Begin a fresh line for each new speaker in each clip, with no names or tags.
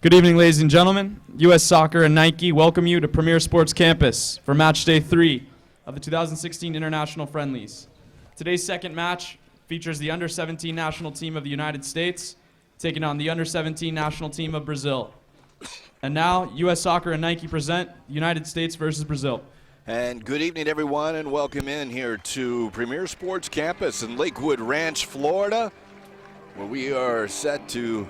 Good evening, ladies and gentlemen. U.S. Soccer and Nike welcome you to Premier Sports Campus for Match Day 3 of the 2016 International Friendlies. Today's second match features the Under-17 national team of the United States taking on the Under-17 national team of Brazil. And now, U.S. Soccer and Nike present United States versus Brazil.
And good evening, everyone, and welcome in here to Premier Sports Campus in Lakewood Ranch, Florida, where we are set to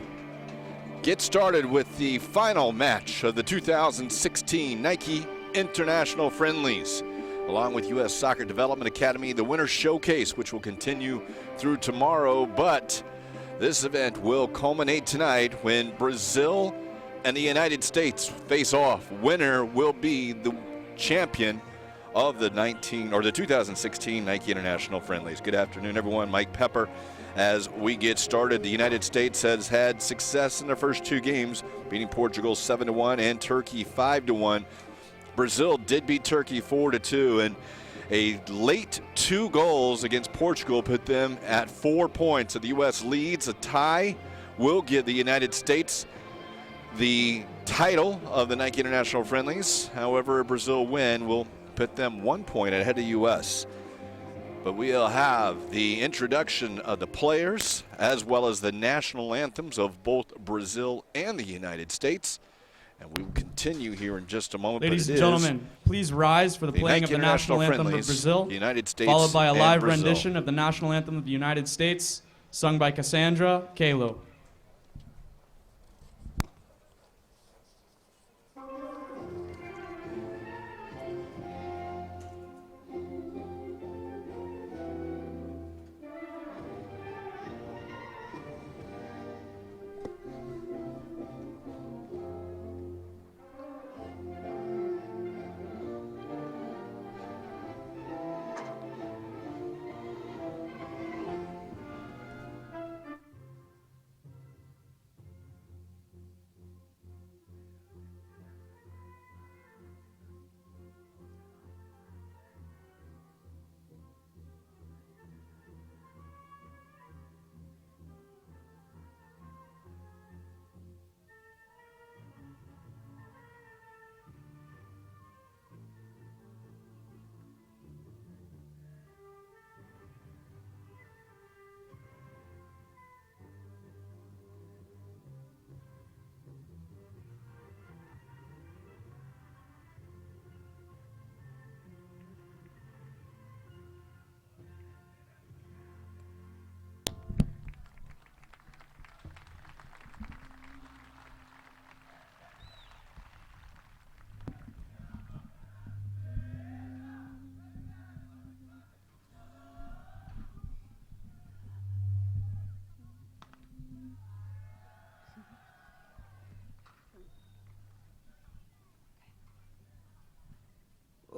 get started with the final match of the 2016 Nike International Friendlies, along with U.S. Soccer Development Academy, the Winter Showcase, which will continue through tomorrow. But this event will culminate tonight when Brazil and the United States face off. Winner will be the champion of the 2016 Nike International Friendlies. Good afternoon, everyone. Mike Pepper. As we get started, the United States has had success in their first two games, beating Portugal 7-1 and Turkey 5-1. Brazil did beat Turkey 4-2, and a late 2 goals against Portugal put them at 4 points. So the U.S. leads. A tie will give the United States the title of the Nike International Friendlies. However, a Brazil win will put them 1 point ahead of the U.S. But we'll have the introduction of the players as well as the national anthems of both Brazil and the United States. And we will continue here in just a moment.
Ladies and gentlemen, please rise for the playing of the national anthem of Brazil,
the United States,
followed by a live rendition of the national anthem of the United States, sung by Cassandra Kalo.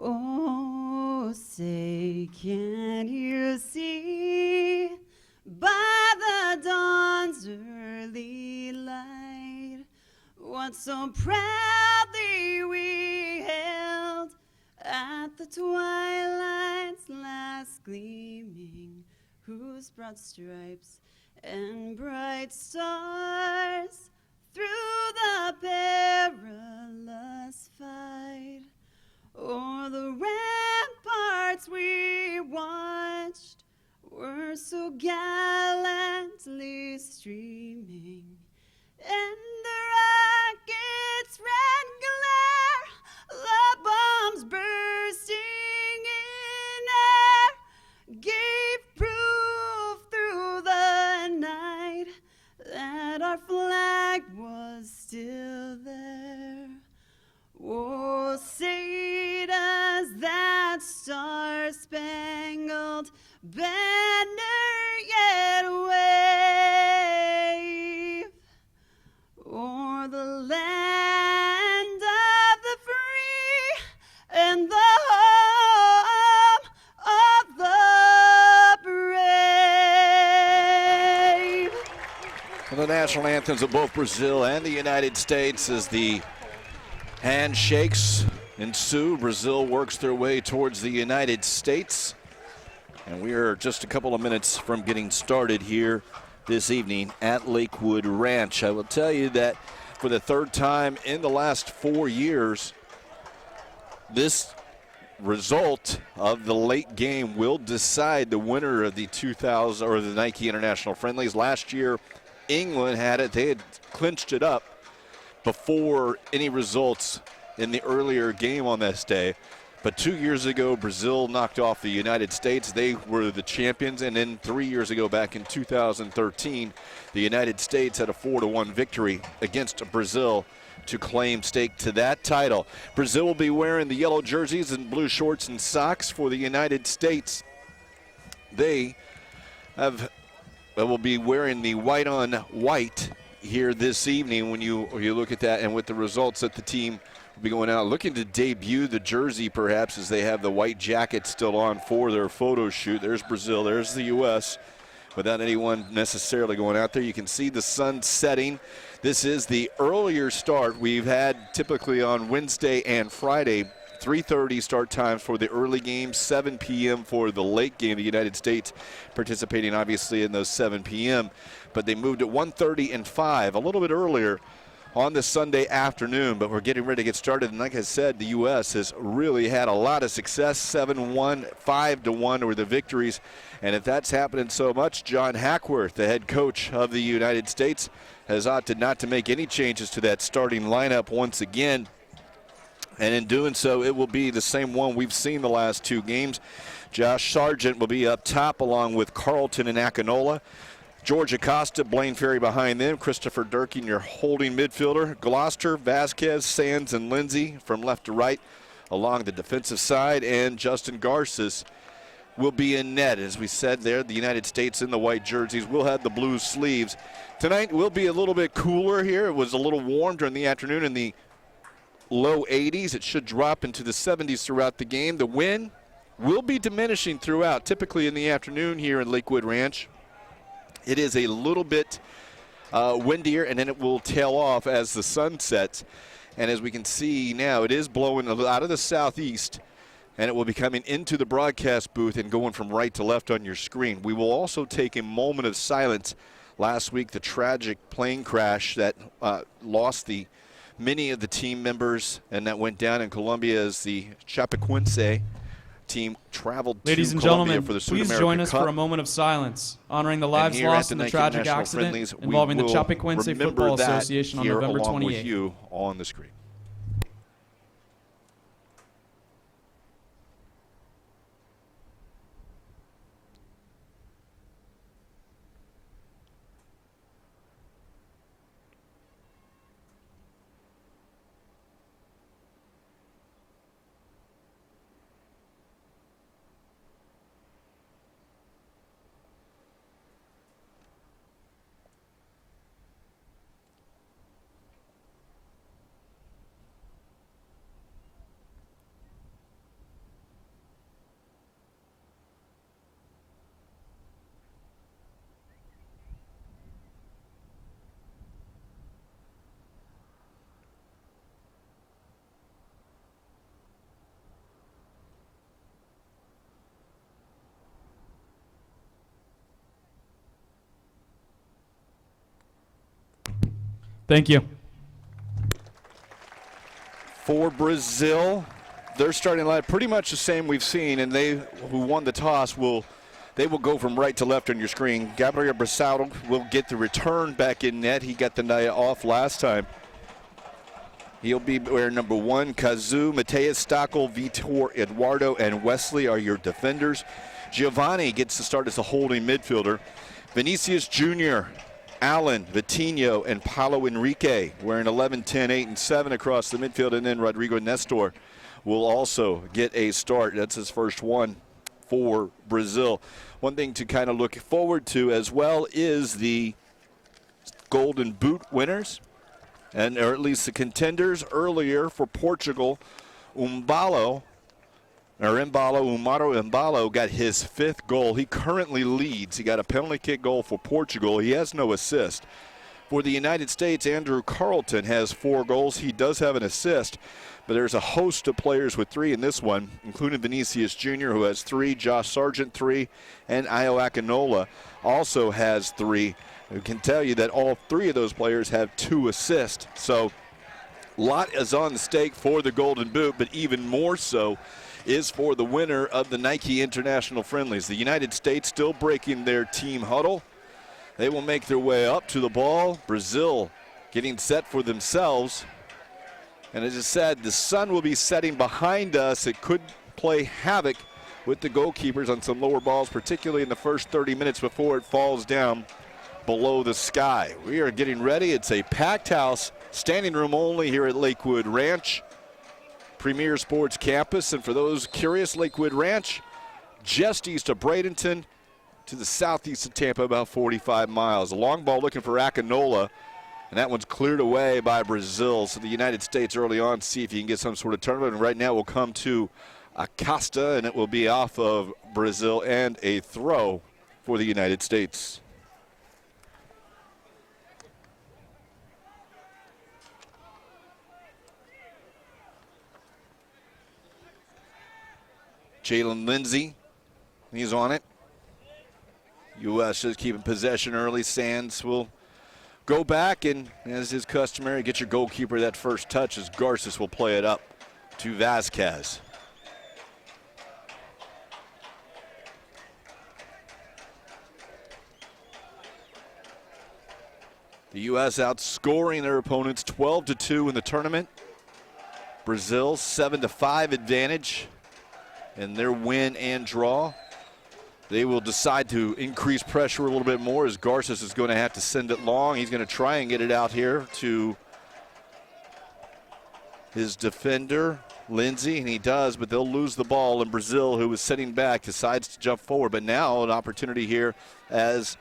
Oh, say, can't you see by the dawn's early light what so proudly we held at the twilight's last gleaming, whose broad stripes and bright stars through the perilous fight o'er the ramparts we watched were so gallantly streaming, and the rocket's red glare, the bombs bursting in air, gave proof through the night that our flag was still there. Oh, say does that star-spangled banner yet wave o'er the land of the free and the home of the brave?
The national anthems of both Brazil and the United States as the handshakes ensue. Brazil works their way towards the United States. And we are just a couple of minutes from getting started here this evening at Lakewood Ranch. I will tell you that for the third time in the last 4 years. This result of the late game will decide the winner of the 2000 or the Nike International Friendlies. Last year, England had it. They had clinched it up before any results in the earlier game on this day. But 2 years ago, Brazil knocked off the United States. They were the champions. And then 3 years ago, back in 2013, the United States had a 4-1 victory against Brazil to claim stake to that title. Brazil will be wearing the yellow jerseys and blue shorts and socks. For the United States, they will be wearing the white on white here this evening. When you look at that, and with the results that the team will be going out looking to debut the jersey, perhaps, as they have the white jacket still on for their photo shoot. There's Brazil, there's the U.S., without anyone necessarily going out there. You can see the sun setting. This is the earlier start we've had typically on Wednesday and Friday. 3:30 start times for the early game, 7 p.m. for the late game. The United States participating obviously in those 7 p.m., but they moved at 1:30 and 5, a little bit earlier on this Sunday afternoon. But we're getting ready to get started, and like I said, the U.S. has really had a lot of success. 7-1, 5-1 were the victories, and if that's happening so much, John Hackworth, the head coach of the United States, has opted not to make any changes to that starting lineup once again. And in doing so, it will be the same one we've seen the last 2 games. Josh Sargent will be up top along with Carlton and Akinola. George Acosta, Blaine Ferry behind them. Christopher Durkin, your holding midfielder. Gloucester, Vasquez, Sands, and Lindsay from left to right along the defensive side. And Justin Garces will be in net. As we said there, the United States in the white jerseys will have the blue sleeves. Tonight will be a little bit cooler here. It was a little warm during the afternoon in the low 80s. It should drop into the 70s throughout the game. The wind will be diminishing throughout, typically in the afternoon here in Lakewood Ranch. It is a little bit windier, and then it will tail off as the sun sets. And as we can see now, it is blowing out of the southeast, and it will be coming into the broadcast booth and going from right to left on your screen. We will also take a moment of silence. Last week, the tragic plane crash that lost many of the team members, and that went down in Colombia as the Chapecoense team traveled
Ladies
to
and
Colombia
gentlemen,
for the
please
Sud-American
join us
Cup.
for a moment of silence, honoring the lives
here
lost
at
in
the
the
Nike
tragic
International
accident
Friendlies, we
involving the
will
Chapecoense
remember
Football
that
Association on
here
November
along
28th.
with you on the screen.
Thank you.
For Brazil, their starting line pretty much the same we've seen, and they who won the toss will go from right to left on your screen. Gabriel Brassado will get the return back in net. He got the night off last time. He'll be wearing number 1. Kazu, Mateus, Stockel, Vitor, Eduardo, and Wesley are your defenders. Giovanni gets to start as a holding midfielder. Vinicius Jr., Allen, Vitinho, and Paulo Enrique wearing 11, 10, 8, and 7 across the midfield. And then Rodrigo Nestor will also get a start. That's his first one for Brazil. One thing to kind of look forward to as well is the Golden Boot winners, or at least the contenders. Earlier for Portugal, Umaro Embalo got his 5th goal. He currently leads. He got a penalty kick goal for Portugal. He has no assist. For the United States, Andrew Carlton has 4 goals. He does have an assist, but there's a host of players with 3 in this one, including Vinicius Jr., who has 3, Josh Sargent 3, and Io Akinola also has 3. I can tell you that all 3 of those players have 2 assists. So a lot is on the stake for the Golden Boot, but even more so is for the winner of the Nike International Friendlies. The United States still breaking their team huddle. They will make their way up to the ball. Brazil getting set for themselves. And as I said, the sun will be setting behind us. It could play havoc with the goalkeepers on some lower balls, particularly in the first 30 minutes before it falls down below the sky. We are getting ready. It's a packed house, standing room only here at Lakewood Ranch, Premier Sports Campus. And for those curious, Lakewood Ranch, just east of Bradenton to the southeast of Tampa, about 45 miles. A long ball looking for Akinola, and that one's cleared away by Brazil. So the United States early on see if you can get some sort of tournament. And right now we'll come to Acosta, and it will be off of Brazil and a throw for the United States. Jalen Lindsay, he's on it. U.S. is keeping possession early. Sands will go back, and as is customary, get your goalkeeper that first touch as Garces will play it up to Vasquez. The U.S. outscoring their opponents 12-2 in the tournament. Brazil 7-5 advantage in their win and draw. They will decide to increase pressure a little bit more as Garces is going to have to send it long. He's going to try and get it out here to his defender, Lindsay, and he does, but they'll lose the ball. And Brazil, who was sitting back, decides to jump forward. But now an opportunity here as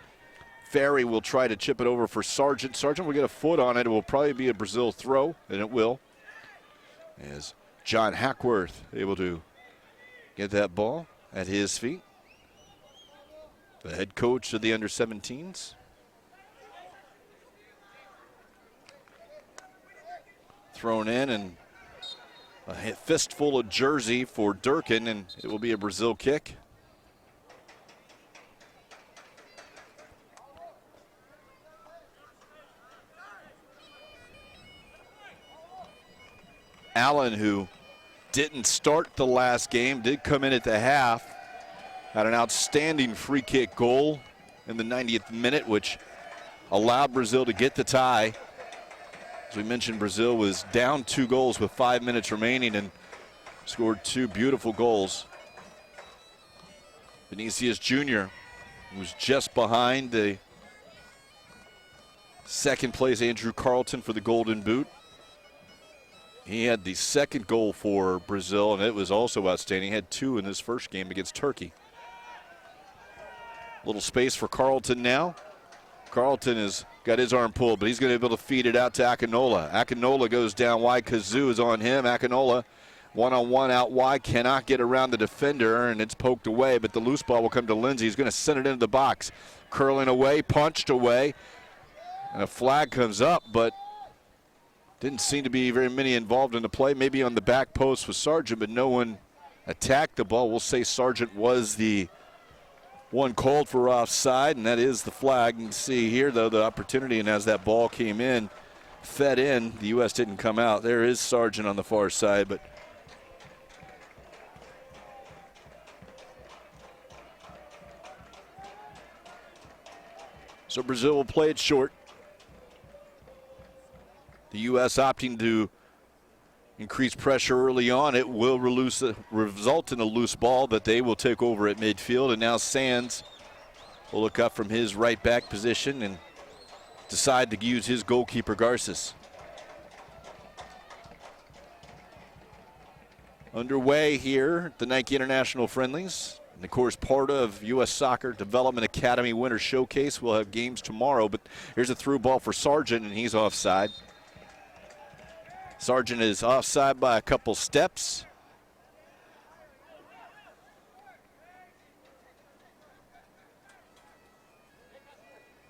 Ferry will try to chip it over for Sargent. Sargent will get a foot on it. It will probably be a Brazil throw, and it will. As John Hackworth able to get that ball at his feet. The head coach of the under-17s. Thrown in, and a fistful of jersey for Durkin, and it will be a Brazil kick. Allen, who didn't start the last game, did come in at the half. Had an outstanding free kick goal in the 90th minute, which allowed Brazil to get the tie. As we mentioned, Brazil was down 2 goals with 5 minutes remaining and scored 2 beautiful goals. Vinicius Jr. was just behind the second place Andrew Carlton for the Golden Boot. He had the second goal for Brazil, and it was also outstanding. He had 2 in his first game against Turkey. Little space for Carlton now. Carlton has got his arm pulled, but he's going to be able to feed it out to Akinola. Akinola goes down wide. Kazoo is on him. Akinola one-on-one out wide, cannot get around the defender, and it's poked away, but the loose ball will come to Lindsay. He's going to send it into the box. Curling away, punched away, and a flag comes up, but didn't seem to be very many involved in the play. Maybe on the back post with Sargent, but no one attacked the ball. We'll say Sargent was the one called for offside, and that is the flag. You can see here, though, the opportunity, and as that ball came in, fed in, the U.S. didn't come out. There is Sargent on the far side, but so Brazil will play it short. The U.S. opting to increase pressure early on. It will result in a loose ball that they will take over at midfield. And now Sands will look up from his right back position and decide to use his goalkeeper, Garces. Underway here at the Nike International Friendlies. And of course, part of U.S. Soccer Development Academy Winter Showcase. We'll have games tomorrow, but here's a through ball for Sargent, and he's offside. Sargent is offside by a couple steps.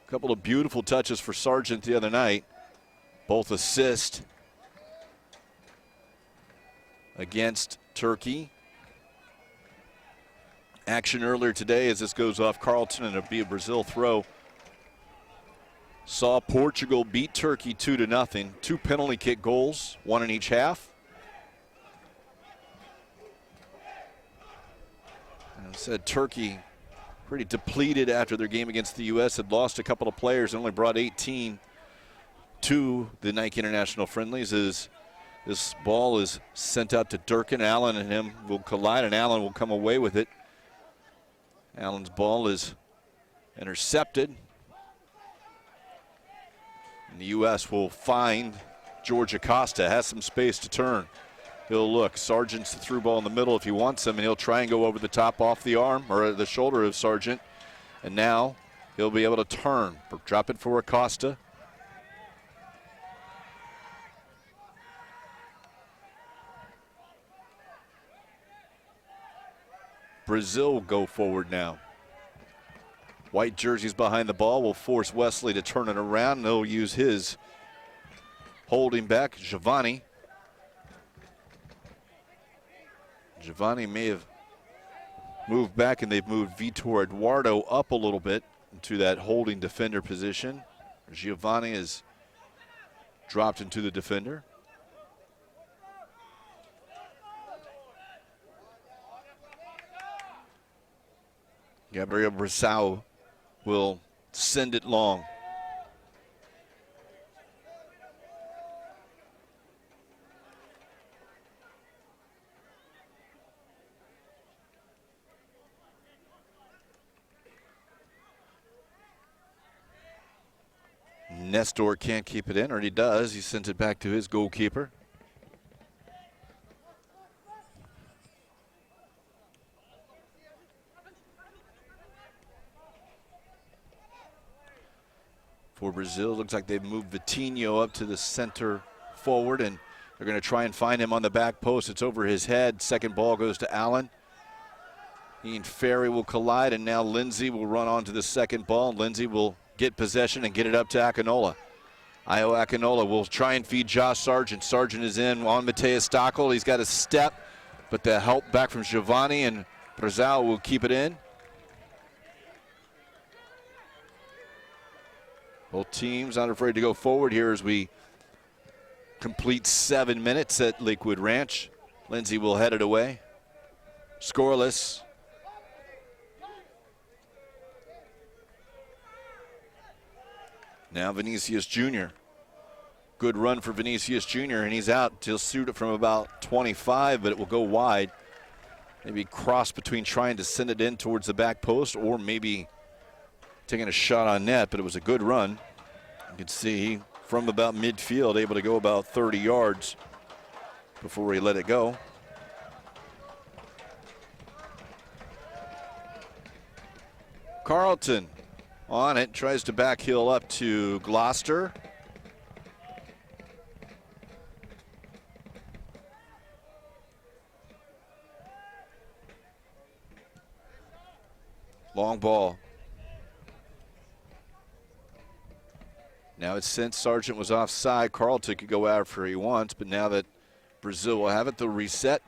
A couple of beautiful touches for Sargent the other night. Both assists against Turkey. Action earlier today as this goes off Carlton, and it'll be a Brazil throw. saw Portugal beat Turkey 2-0. 2 penalty kick goals, 1 in each half. And I said Turkey pretty depleted after their game against the U.S. Had lost a couple of players and only brought 18 to the Nike International Friendlies. As this ball is sent out to Durkin. Allen and him will collide, and Allen will come away with it. Allen's ball is intercepted. And the U.S. will find George Acosta, has some space to turn. He'll look. Sargent's the through ball in the middle if he wants him, and he'll try and go over the top off the arm or the shoulder of Sargent. And now he'll be able to turn. Drop it for Acosta. Brazil will go forward now. White jerseys behind the ball will force Wesley to turn it around. They'll use his holding back, Giovanni. Giovanni may have moved back, and they've moved Vitor Eduardo up a little bit into that holding defender position. Giovanni is dropped into the defender. Gabriel Brissau will send it long. Nestor can't keep it in, or he does. He sends it back to his goalkeeper. For Brazil, looks like they've moved Vitinho up to the center forward, and they're going to try and find him on the back post. It's over his head. Second ball goes to Allen. He and Ferry will collide, and now Lindsay will run on to the second ball. Lindsay will get possession and get it up to Akinola. Io Akinola will try and feed Josh Sargent. Sargent is in on Mateus Stockel. He's got a step, but the help back from Giovanni, and Brazil will keep it in. Both teams not afraid to go forward here as we complete 7 minutes at Lakewood Ranch. Lindsay will head it away. Scoreless. Now Vinicius Jr. Good run for Vinicius Jr. and he's out. He'll shoot it from about 25, but it will go wide. Maybe cross between trying to send it in towards the back post or maybe taking a shot on net, but it was a good run. You can see from about midfield, able to go about 30 yards before he let it go. Carlton on it, tries to backheel up to Gloucester. Long ball. Now it's since Sargent was offside, Carlton could go after he wants, but now that Brazil will have it, they'll reset.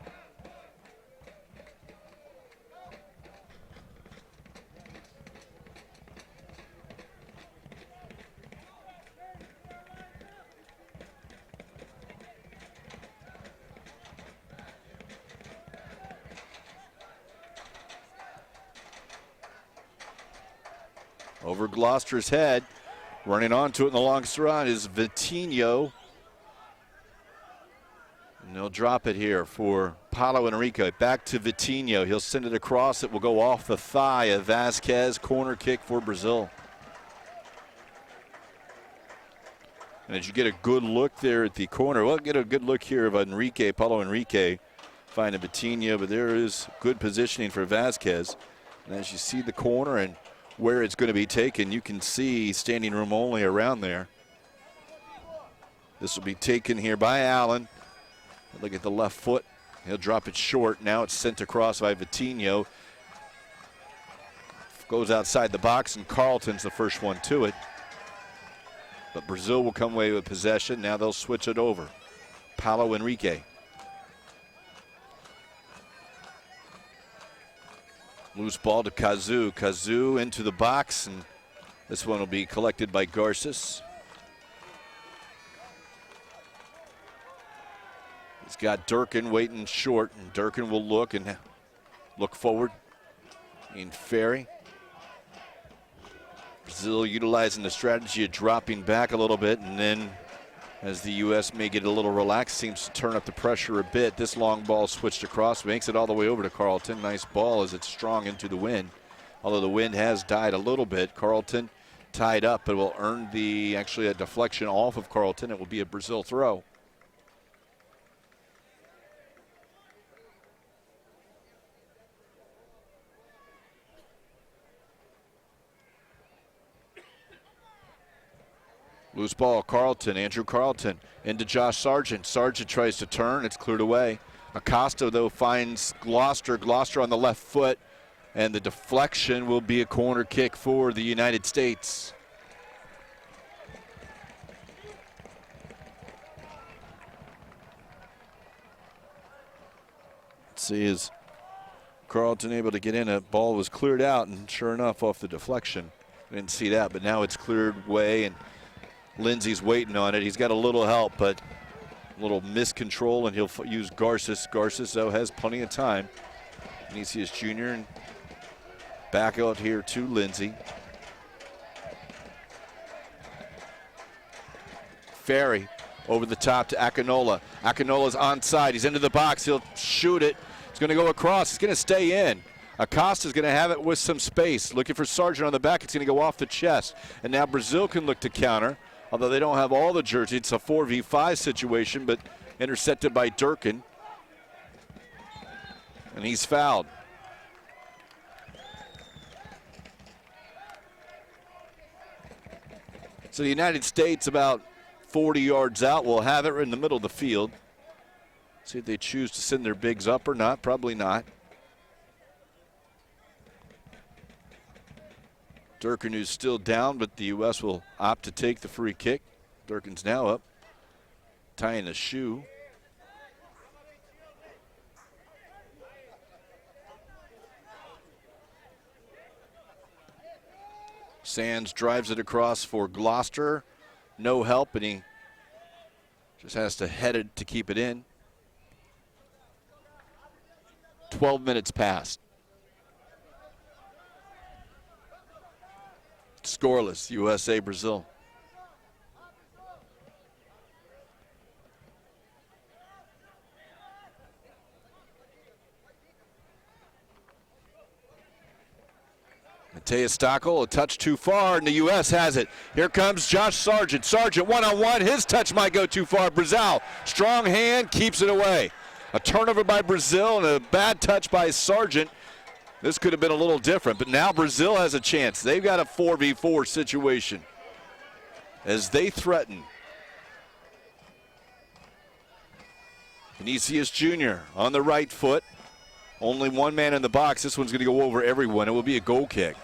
Over Gloucester's head. Running onto it in the long stride is Vitinho. And they'll drop it here for Paulo Enrique. Back to Vitinho. He'll send it across. It will go off the thigh of Vasquez. Corner kick for Brazil. And as you get a good look there at the corner, we'll get a good look here of Enrique, Paulo Enrique, finding Vitinho, but there is good positioning for Vasquez. And as you see the corner and where it's going to be taken, you can see standing room only around there. This will be taken here by Allen. Look at the left foot. He'll drop it short. Now it's sent across by Vitinho. Goes outside the box, and Carlton's the first one to it. But Brazil will come away with possession. Now they'll switch it over. Paulo Enrique. Loose ball to Kazu. Kazu into the box and This one will be collected by Garces. He's got Durkin waiting short, and Durkin will look forward. In Ferry. Brazil utilizing the strategy of dropping back a little bit, and then as the U.S. may get a little relaxed, seems to turn up the pressure a bit. This long ball switched across, makes it all the way over to Carlton. Nice ball as it's strong into the wind. Although the wind has died a little bit. Carlton tied up, but will earn actually a deflection off of Carlton. It will be a Brazil throw. Loose ball, Carlton, Andrew Carlton into Josh Sargent. Sargent tries to turn, it's cleared away. Acosta, though, finds Gloucester. Gloucester on the left foot, and the deflection will be a corner kick for the United States. Let's see, is Carlton able to get in? A ball was cleared out, and sure enough, off the deflection. I didn't see that, but now it's cleared away, and Lindsay's waiting on it. He's got a little help, but a little miscontrol, and he'll use Garces. Garces, though, has plenty of time. Vinicius Jr. and back out here to Lindsay. Ferry over the top to Akinola. Akinola's onside. He's into the box. He'll shoot it. It's going to go across. It's going to stay in. Acosta's going to have it with some space. Looking for Sargent on the back. It's going to go off the chest. And now Brazil can look to counter. Although they don't have all the jerseys, it's a 4v5 situation, but intercepted by Durkin. And he's fouled. So the United States about 40 yards out will have it in the middle of the field. See if they choose to send their bigs up or not. Probably not. Durkin, who's still down, but the U.S. will opt to take the free kick. Durkin's now up, tying a shoe. Sands drives it across for Gloucester. No help, and he just has to head it to keep it in. 12 minutes passed. Scoreless, USA, Brazil. Mateus Stockel, a touch too far, and the U.S. has it. Here comes Josh Sargent. Sargent one-on-one. His touch might go too far. Brazil, strong hand, keeps it away. A turnover by Brazil and a bad touch by Sargent. This could have been a little different, but now Brazil has a chance. They've got a 4v4 situation as they threaten. Vinicius Jr. on the right foot. Only one man in the box. This one's going to go over everyone. It will be a goal kick.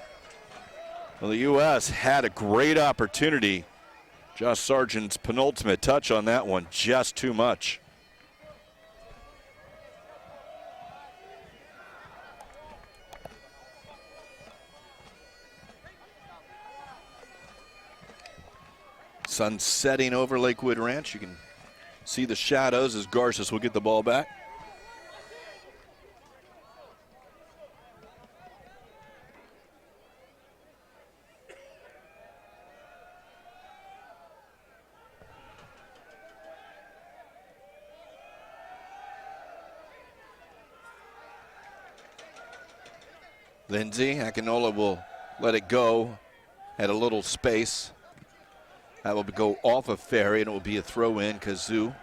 Well, the U.S. had a great opportunity. Josh Sargent's penultimate touch on that one, just too much. Sun setting over Lakewood Ranch. You can see the shadows as Garces will get the ball back. Lindsay, Akinola will let it go. Had a little space. That will go off of Ferry, and it will be a throw in. Kazoo.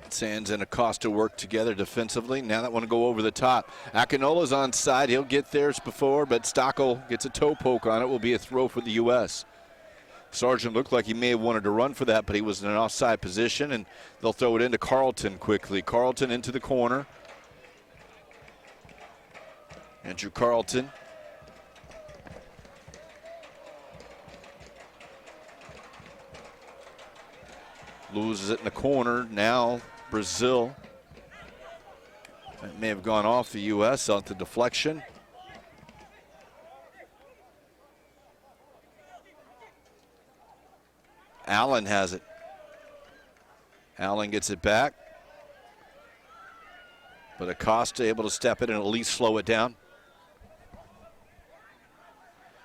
Sands and Acosta work together defensively. Now that one will go over the top. Akinola's onside. He'll get theirs before, but Stockel gets a toe poke on it. Will be a throw for the U.S. Sargent looked like he may have wanted to run for that, but he was in an offside position, and they'll throw it into Carlton quickly. Carlton into the corner. Andrew Carlton. loses it in the corner. Now Brazil. That may have gone off the U.S. on the deflection. Allen has it. Allen gets it back. But Acosta able to step in and at least slow it down.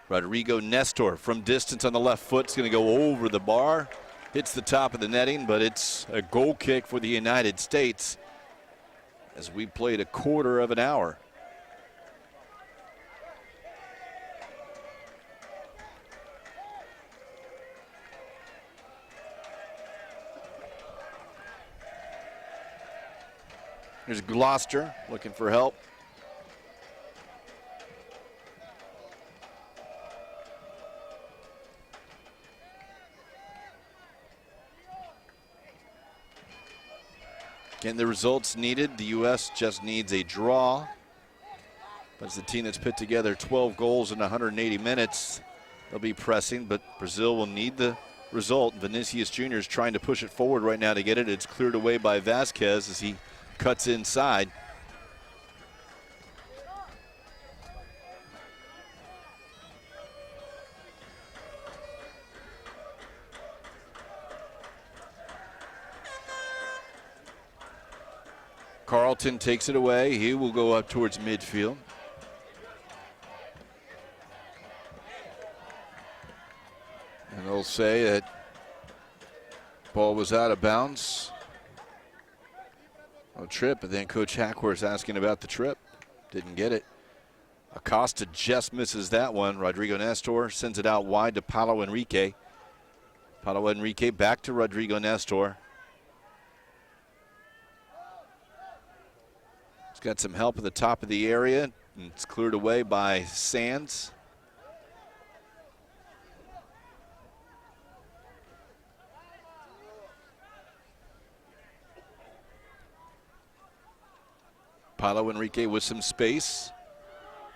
Rodrigo Nestor from distance on the left foot is going to go over the bar. Hits the top of the netting, but it's a goal kick for the United States as we played a quarter of an hour. Here's Gloucester looking for help. Getting the results needed. The U.S. just needs a draw. But it's a team that's put together 12 goals in 180 minutes. They'll be pressing, but Brazil will need the result. Vinicius Jr. is trying to push it forward right now to get it. It's cleared away by Vasquez as he cuts inside. Carlton takes it away. He will go up towards midfield. And they'll say that ball was out of bounds. A trip, but then Coach Hackworth's asking about the trip. Didn't get it. Acosta just misses that one. Rodrigo Nestor sends it out wide to Paulo Enrique. Paulo Enrique back to Rodrigo Nestor. He's got some help at the top of the area. And it's cleared away by Sands. Paulo Enrique with some space.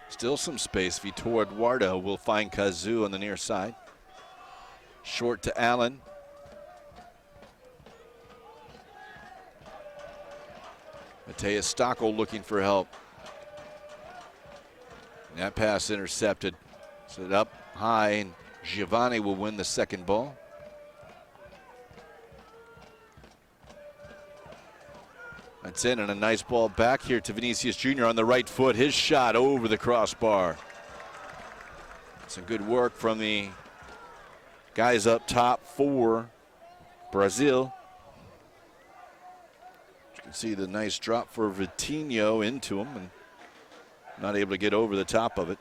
Still some space. Vitor Eduardo will find Kazoo on the near side. Short to Allen. Mateus Stockel looking for help. And that pass intercepted. Set up high, and Giovanni will win the second ball. That's in, and a nice ball back here to Vinicius Jr. on the right foot. His shot over the crossbar. Some good work from the guys up top for Brazil. You can see the nice drop for Vitinho into him, and not able to get over the top of it.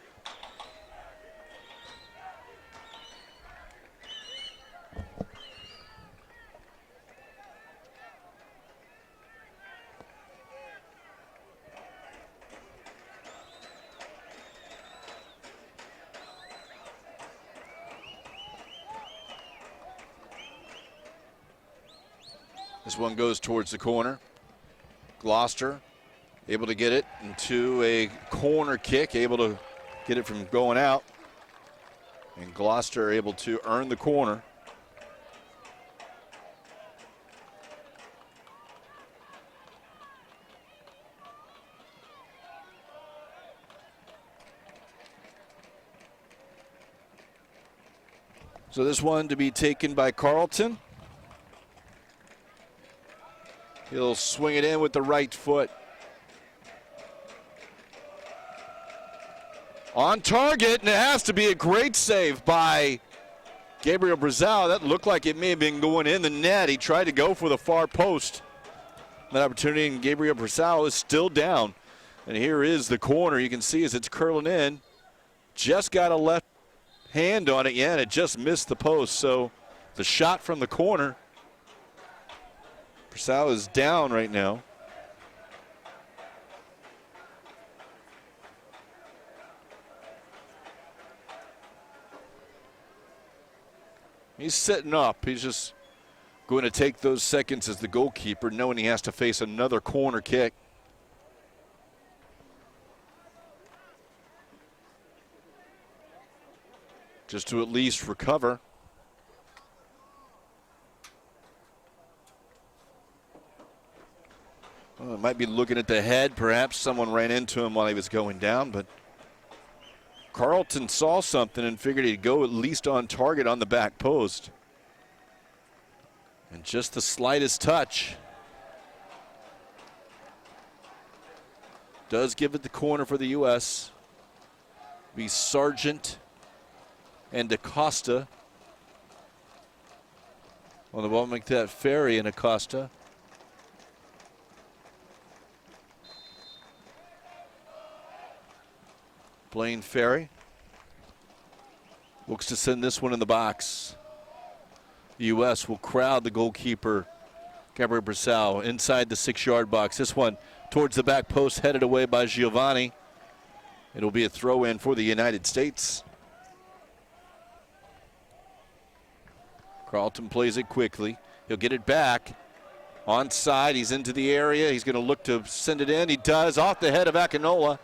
This one goes towards the corner. Gloucester able to get it into a corner kick, able to get it from going out. And Gloucester able to earn the corner. So this one to be taken by Carlton. He'll swing it in with the right foot. On target, and it has to be a great save by Gabriel Brazil. That looked like it may have been going in the net. He tried to go for the far post. That opportunity, and Gabriel Brazil is still down. And here is the corner. You can see as it's curling in. Just got a left hand on it, yeah, and it just missed the post. So the shot from the corner. Brazil is down right now. He's sitting up. He's just going to take those seconds as the goalkeeper, knowing he has to face another corner kick. Just to at least recover. Might be looking at the head. Perhaps someone ran into him while he was going down, but Carlton saw something and figured he'd go at least on target on the back post. And just the slightest touch does give it the corner for the U.S. Be Sargent and Acosta on the ball, make that Ferry and Acosta. Blaine Ferry looks to send this one in the box. The U.S. will crowd the goalkeeper, Gabriel Brissau, inside the 6-yard box. This one towards the back post, headed away by Giovanni. It'll be a throw-in for the United States. Carlton plays it quickly. He'll get it back. Onside, he's into the area. He's going to look to send it in. He does, off the head of Akinola.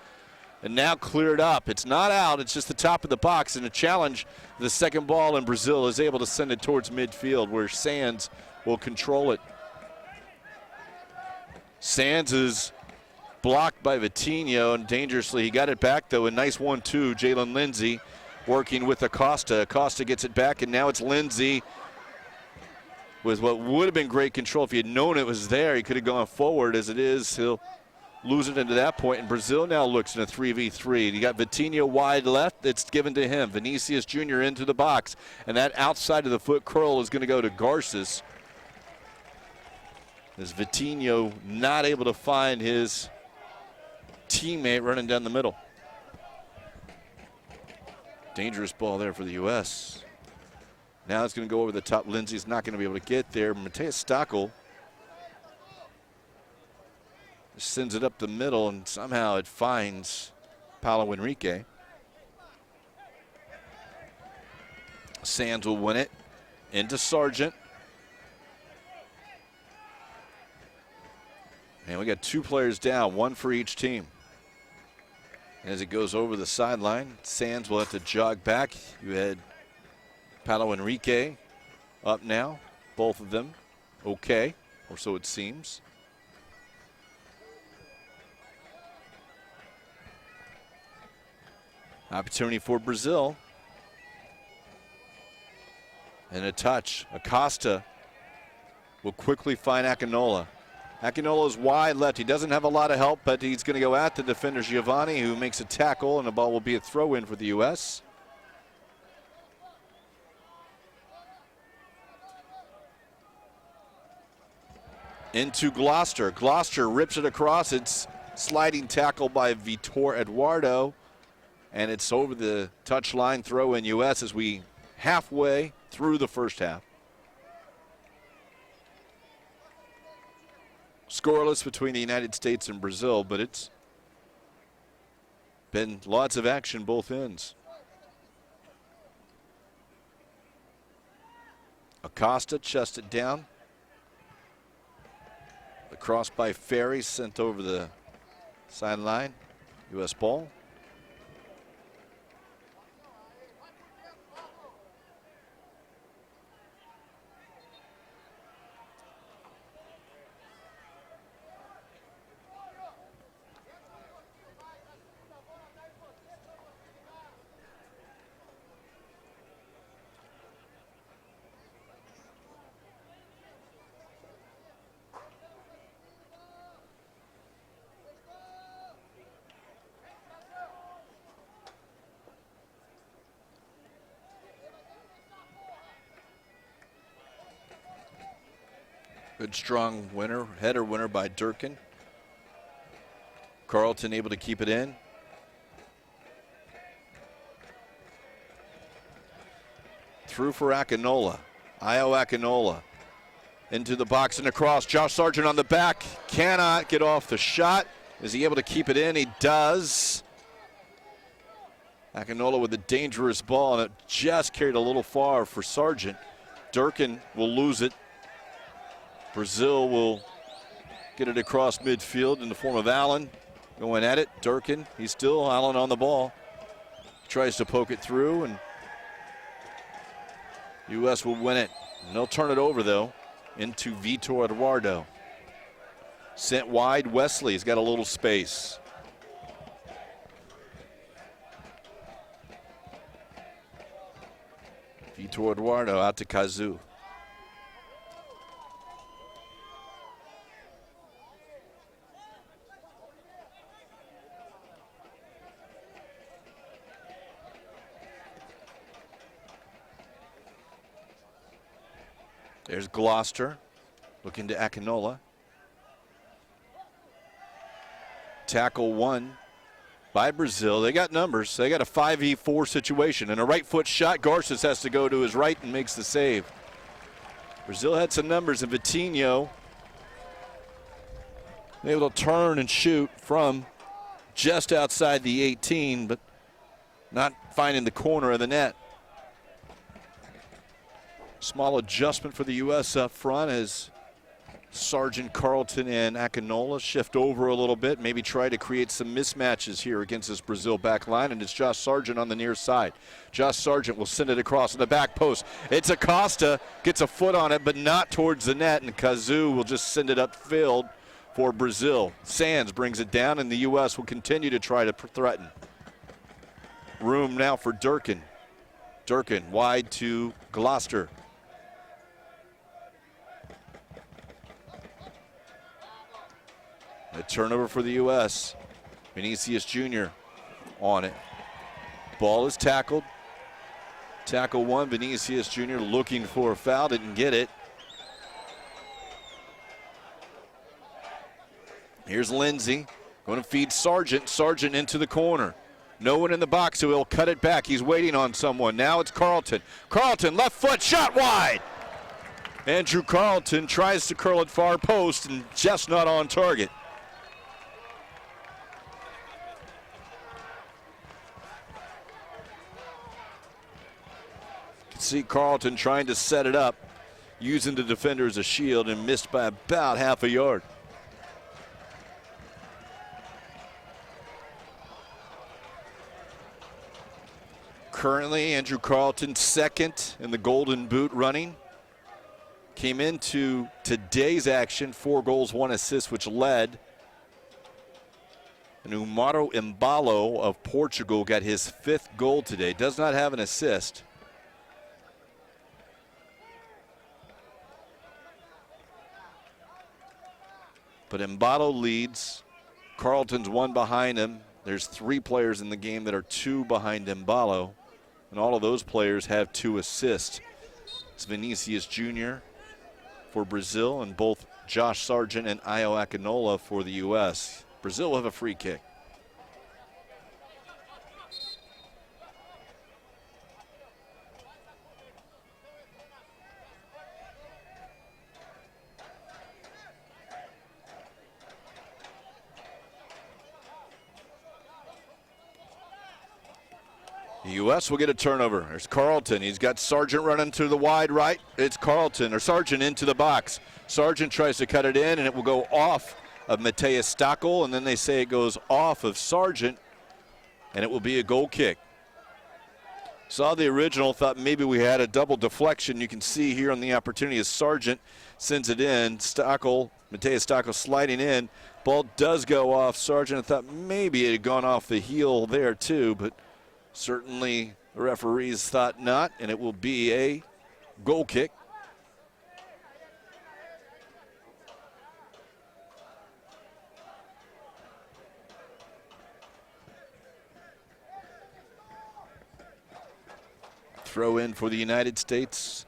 And now cleared up. It's not out, it's just the top of the box, and a challenge. The second ball, and Brazil is able to send it towards midfield where Sands will control it. Sands is blocked by Vitinho, and dangerously he got it back though. A nice 1-2, Jalen Lindsay working with Acosta. Acosta gets it back, and now it's Lindsay with what would have been great control. If he had known it was there, he could have gone forward. As it is, he'll lose it into that point, and Brazil now looks in a 3v3. You got Vitinho wide left, it's given to him. Vinicius Jr. into the box, and that outside of the foot curl is going to go to Garces. As Vitinho not able to find his teammate running down the middle. Dangerous ball there for the U.S. Now it's going to go over the top. Lindsay's not going to be able to get there. Mateus Stockel sends it up the middle, and somehow it finds Paulo Enrique. Sands will win it into Sargent. And we got 2 players down, 1 for each team. As it goes over the sideline, Sands will have to jog back. You had Paulo Enrique up now, both of them okay, or so it seems. Opportunity for Brazil. And a touch. Acosta will quickly find Akinola. Akinola is wide left. He doesn't have a lot of help, but he's going to go at the defender Giovanni, who makes a tackle, and the ball will be a throw-in for the U.S. Into Gloucester. Gloucester rips it across. It's sliding tackle by Vitor Eduardo. And it's over the touchline, throw in U.S. as we halfway through the first half. Scoreless between the United States and Brazil, but it's been lots of action both ends. Acosta chests it down. The cross by Ferry sent over the sideline. U.S. ball. Good strong winner, header winner by Durkin. Carlton able to keep it in. Through for Akinola. Io Akinola into the box and across. Josh Sargent on the back. Cannot get off the shot. Is he able to keep it in? He does. Akinola with a dangerous ball, and it just carried a little far for Sargent. Durkin will lose it. Brazil will get it across midfield in the form of Allen going at it. Durkin, he's still Allen on the ball. Tries to poke it through, and U.S. will win it. And they'll turn it over, though, into Vitor Eduardo. Sent wide, Wesley's got a little space. Vitor Eduardo out to Kazu. There's Gloucester looking to Akinola. Tackle one by Brazil. They got numbers. They got a 5v4 situation. And a right foot shot. Garces has to go to his right and makes the save. Brazil had some numbers, and Vitinho able to turn and shoot from just outside the 18, but not finding the corner of the net. Small adjustment for the U.S. up front as Sargent, Carlton, and Akinola shift over a little bit, maybe try to create some mismatches here against this Brazil back line, and it's Josh Sargent on the near side. Josh Sargent will send it across to the back post. It's Acosta, gets a foot on it, but not towards the net, and Kazu will just send it upfield for Brazil. Sands brings it down, and the U.S. will continue to try to threaten. Room now for Durkin. Durkin wide to Gloucester. A turnover for the U.S. Vinicius Jr. on it. Ball is tackled. Tackle one, Vinicius Jr. looking for a foul, didn't get it. Here's Lindsay, going to feed Sargent. Sargent into the corner. No one in the box, so he'll cut it back. He's waiting on someone. Now it's Carlton. Carlton, left foot, shot wide. Andrew Carlton tries to curl it far post and just not on target. See Carlton trying to set it up, using the defender as a shield, and missed by about half a yard. Currently, Andrew Carlton second in the Golden Boot running. Came into today's action, 4 goals, 1 assist, which led. And Umaro Embalo of Portugal got his 5th goal today. Does not have an assist. But Embalo leads. Carlton's 1 behind him. There's 3 players in the game that are 2 behind Embalo. And all of those players have 2 assists. It's Vinicius Jr. for Brazil, and both Josh Sargent and Ayo Akinola for the U.S. Brazil will have a free kick. The U.S. will get a turnover. There's Carlton. He's got Sargent running to the wide right. It's Carlton, or Sargent into the box. Sargent tries to cut it in, and it will go off of Mateus Stockel, and then they say it goes off of Sargent, and it will be a goal kick. Saw the original, thought maybe we had a double deflection. You can see here on the opportunity as Sargent sends it in. Stockel, Mateus Stockel sliding in. Ball does go off Sargent. I thought maybe it had gone off the heel there too, but certainly the referees thought not, and it will be a goal kick. Throw in for the United States.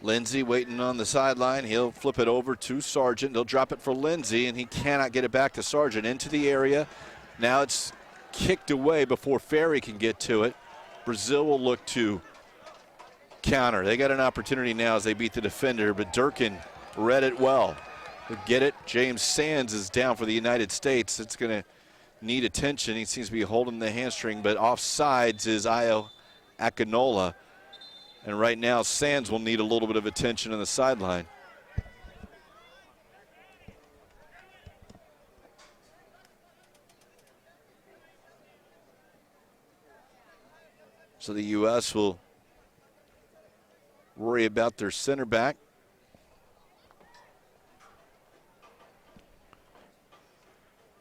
Lindsay waiting on the sideline. He'll flip it over to Sargent. They'll drop it for Lindsay, and he cannot get it back to Sargent. Into the area. Now it's kicked away before Ferry can get to it. Brazil will look to counter. They got an opportunity now as they beat the defender, but Durkin read it well. They'll get it. James Sands is down for the United States. It's going to need attention. He seems to be holding the hamstring, but offsides is Ayo Akinola. And right now, Sands will need a little bit of attention on the sideline. So the U.S. will worry about their center back.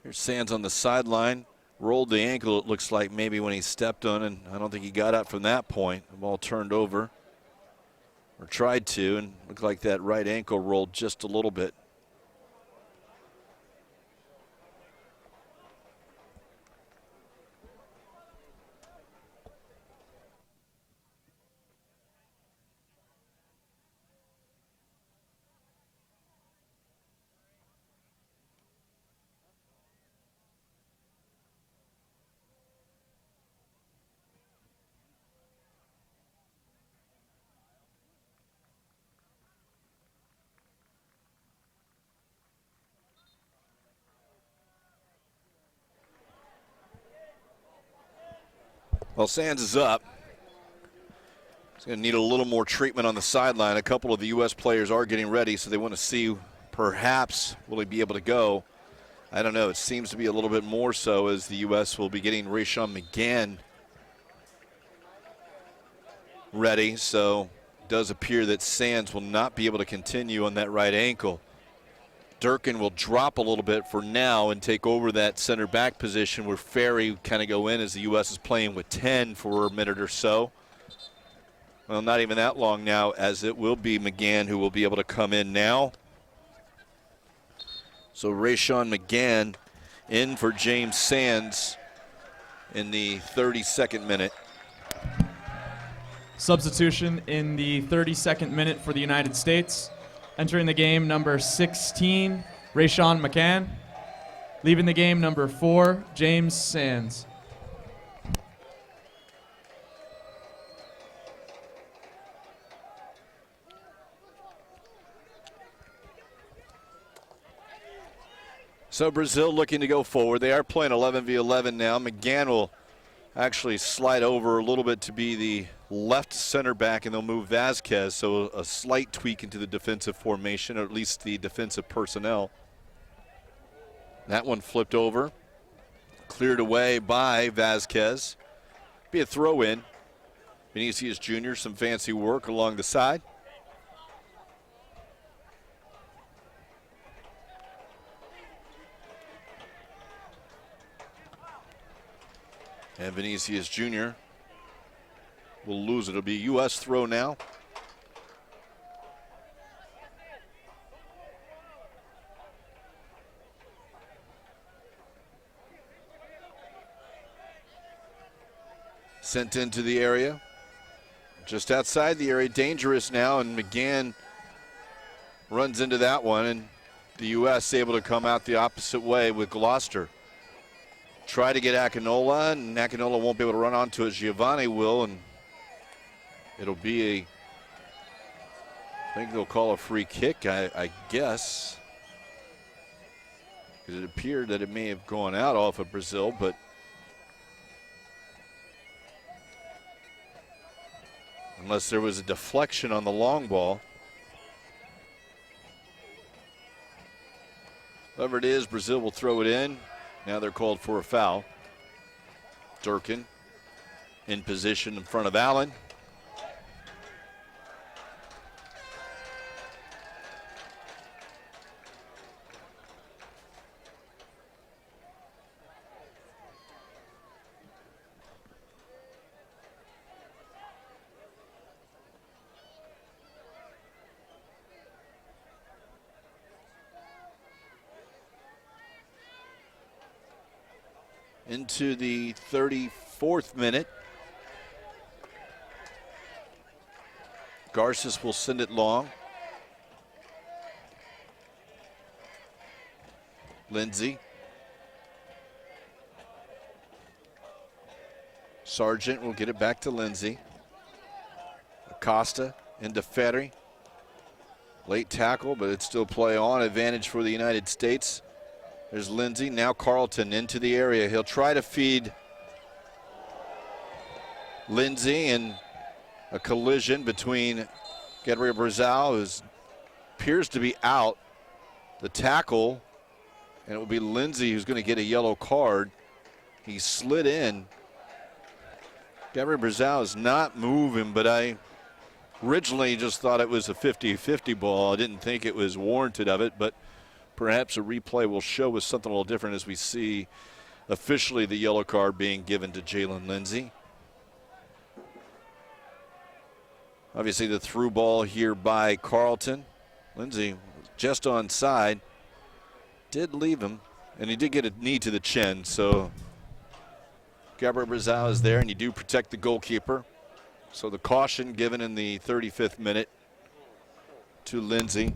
Here's Sands on the sideline. Rolled the ankle, it looks like, maybe when he stepped on, and I don't think he got up from that point. The ball turned over, or tried to, and looked like that right ankle rolled just a little bit. Well, Sands is up. He's going to need a little more treatment on the sideline. A couple of the U.S. players are getting ready, so they want to see perhaps will he be able to go. I don't know. It seems to be a little bit more so as the U.S. will be getting Rayshawn McGann ready. So it does appear that Sands will not be able to continue on that right ankle. Durkin will drop a little bit for now and take over that center back position where Ferry kind of go in as the U.S. is playing with 10 for a minute or so. Well, not even that long now, as it will be McGann who will be able to come in now. So Rayshawn McGann in for James Sands in the 32nd minute.
Substitution in the 32nd minute for the United States. Entering the game, number 16, Rayshawn McGann. Leaving the game, number 4, James Sands.
So Brazil looking to go forward. They are playing 11v11 now. McGann will actually slide over a little bit to be the left center back, and they'll move Vasquez, so a slight tweak into the defensive formation, or at least the defensive personnel. That one flipped over, cleared away by Vasquez. Be a throw in. Vinicius Jr., some fancy work along the side. And Vinicius Jr. will lose it. It'll be a U.S. throw now. Sent into the area. Just outside the area, dangerous now, and McGann runs into that one, and the U.S. able to come out the opposite way with Gloucester. Try to get Akinola, and Akinola won't be able to run onto it. Giovanni will, and it'll be I think they'll call a free kick, I guess. Because it appeared that it may have gone out off of Brazil, but unless there was a deflection on the long ball. Whoever it is, Brazil will throw it in. Now they're called for a foul. Durkin in position in front of Allen. Into the 34th minute. Garces will send it long. Lindsay. Sargent will get it back to Lindsay. Acosta into Ferry. Late tackle, but it's still play on. Advantage for the United States. There's Lindsay, now Carlton into the area. He'll try to feed Lindsay, and a collision between Gabriel Brazal, who appears to be out, the tackle, and it will be Lindsay who's going to get a yellow card. He slid in. Gabriel Brazal is not moving, but I originally just thought it was a 50-50 ball. I didn't think it was warranted of it, but perhaps a replay will show us something a little different as we see officially the yellow card being given to Jalen Lindsay. Obviously the through ball here by Carlton. Lindsay just onside. Did leave him, and he did get a knee to the chin, so Gabriel Brazal is there, and you do protect the goalkeeper. So the caution given in the 35th minute to Lindsay.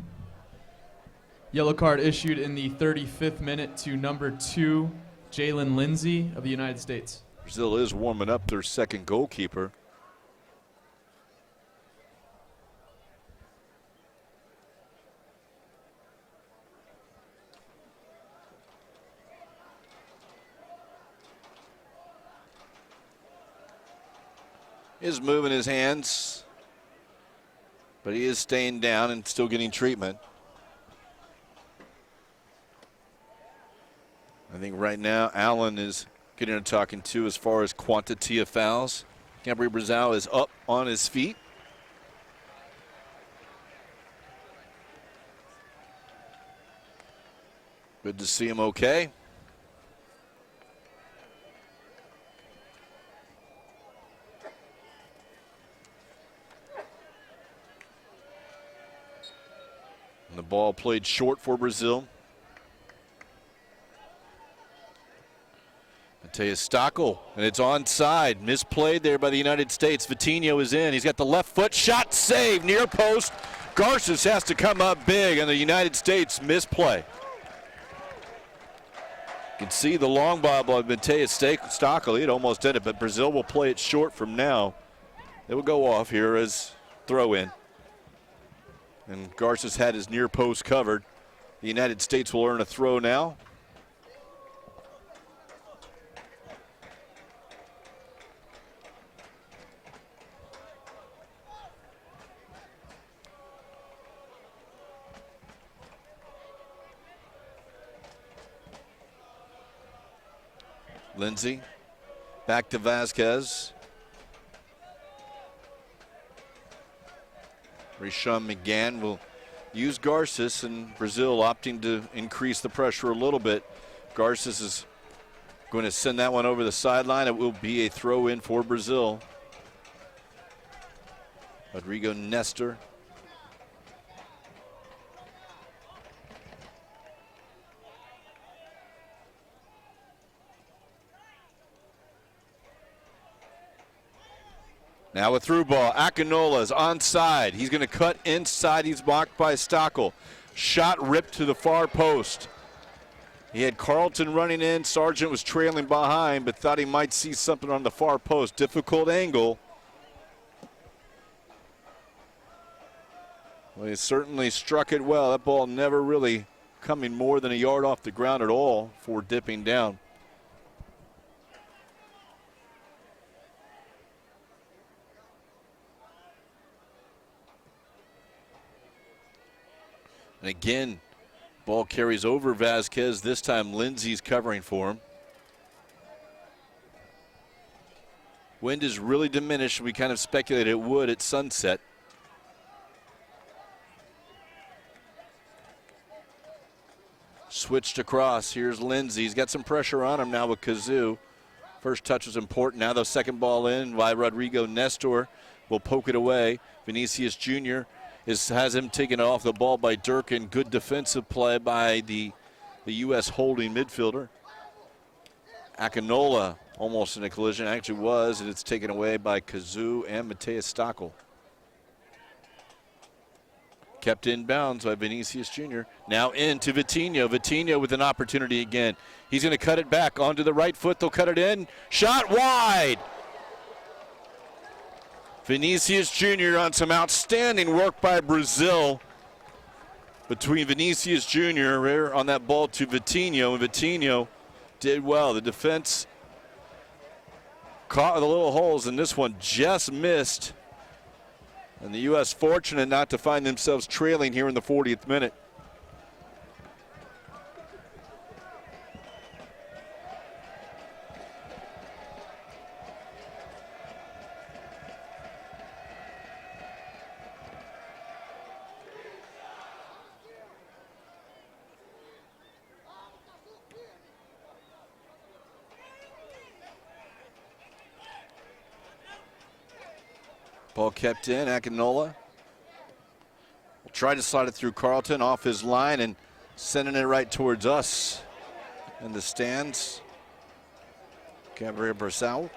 Yellow card issued in the 35th minute to number 2, Jalen Lindsay of the United States.
Brazil is warming up their second goalkeeper. Is moving his hands, but he is staying down and still getting treatment. I think right now Allen is getting a talking to as far as quantity of fouls. Gabriel Brazal is up on his feet. Good to see him okay. And the ball played short for Brazil. Mateus Stockel, and it's onside. Misplayed there by the United States. Vitinho is in. He's got the left foot shot, save, near post. Garces has to come up big, and the United States misplay. You can see the long ball by Mateus Stockel. He had almost did it, but Brazil will play it short from now. It will go off here as throw in. And Garces had his near post covered. The United States will earn a throw now. Lindsay back to Vasquez. Rishon McGann will use Garces, and Brazil opting to increase the pressure a little bit. Garces is going to send that one over the sideline. It will be a throw in for Brazil. Rodrigo Nestor. Now a through ball. Akinola's onside. He's going to cut inside. He's blocked by Stockel. Shot ripped to the far post. He had Carlton running in. Sargent was trailing behind, but thought he might see something on the far post. Difficult angle. Well, he certainly struck it well. That ball never really coming more than a yard off the ground at all for dipping down. And again, ball carries over Vasquez. This time Lindsay's covering for him. Wind is really diminished. We kind of speculated it would at sunset. Switched across. Here's Lindsay. He's got some pressure on him now with Kazoo. First touch was important. Now the second ball in by Rodrigo Nestor will poke it away. Vinicius Jr. has him taken off the ball by Durkin. Good defensive play by the U.S. holding midfielder. Akinola almost in a collision. Actually was, and it's taken away by Kazoo and Mateus Stockel. Kept in bounds by Vinicius Jr. Now into Vitinho. Vitinho with an opportunity again. He's going to cut it back onto the right foot. They'll cut it in. Shot wide. Vinicius Jr. on some outstanding work by Brazil between Vinicius Jr. on that ball to Vitinho, and Vitinho did well. The defense caught the little holes, and this one just missed And the U.S. fortunate not to find themselves trailing here in the 40th minute. Ball kept in, Akinola will try to slide it through Carlton off his line and sending it right towards us in the stands. Gabriel Brasau.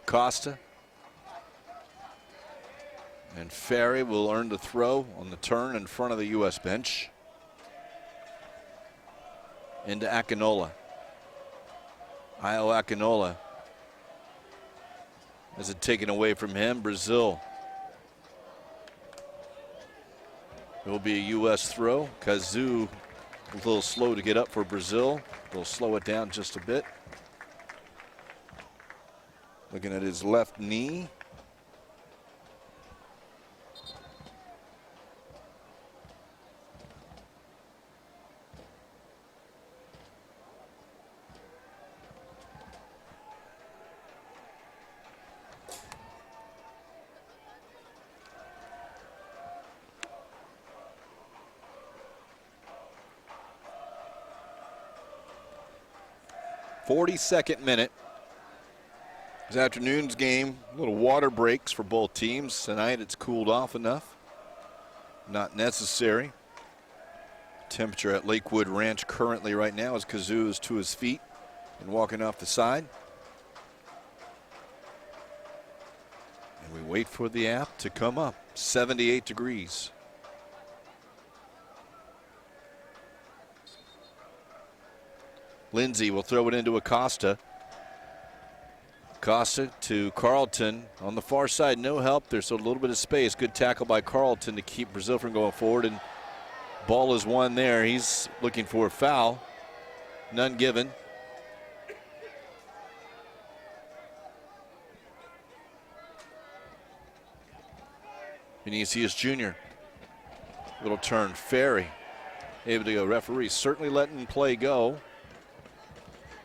Costa and Ferry will earn the throw on the turn in front of the U.S. bench. Into Akinola. Io Akinola. Has it taken away from him? Brazil. It will be a U.S. throw. Kazu a little slow to get up for Brazil. They'll slow it down just a bit. Looking at his left knee. "42nd minute. This afternoon's game, little water breaks for both teams. Tonight it's cooled off enough. Not necessary. Temperature at Lakewood Ranch currently right now as Kazoo is to his feet and walking off the side. And we wait for the app to come up. 78 degrees. Lindsay will throw it into Acosta. Costa to Carlton on the far side, no help. There's a little bit of space. Good tackle by Carlton to keep Brazil from going forward, and ball is won there. He's looking for a foul. None given. Vinicius Jr. Little turn. Ferry able to go. Referee certainly letting play go.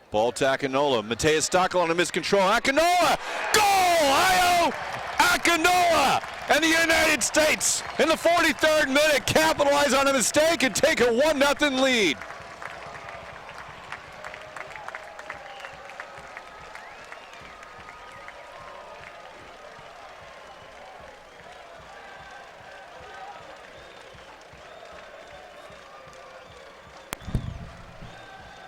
Ball to Akinola. Mateus Stockel on a miscontrol. Akinola! Goal! Io Akinola! And the United States in the 43rd minute capitalize on a mistake and take a 1-0 lead.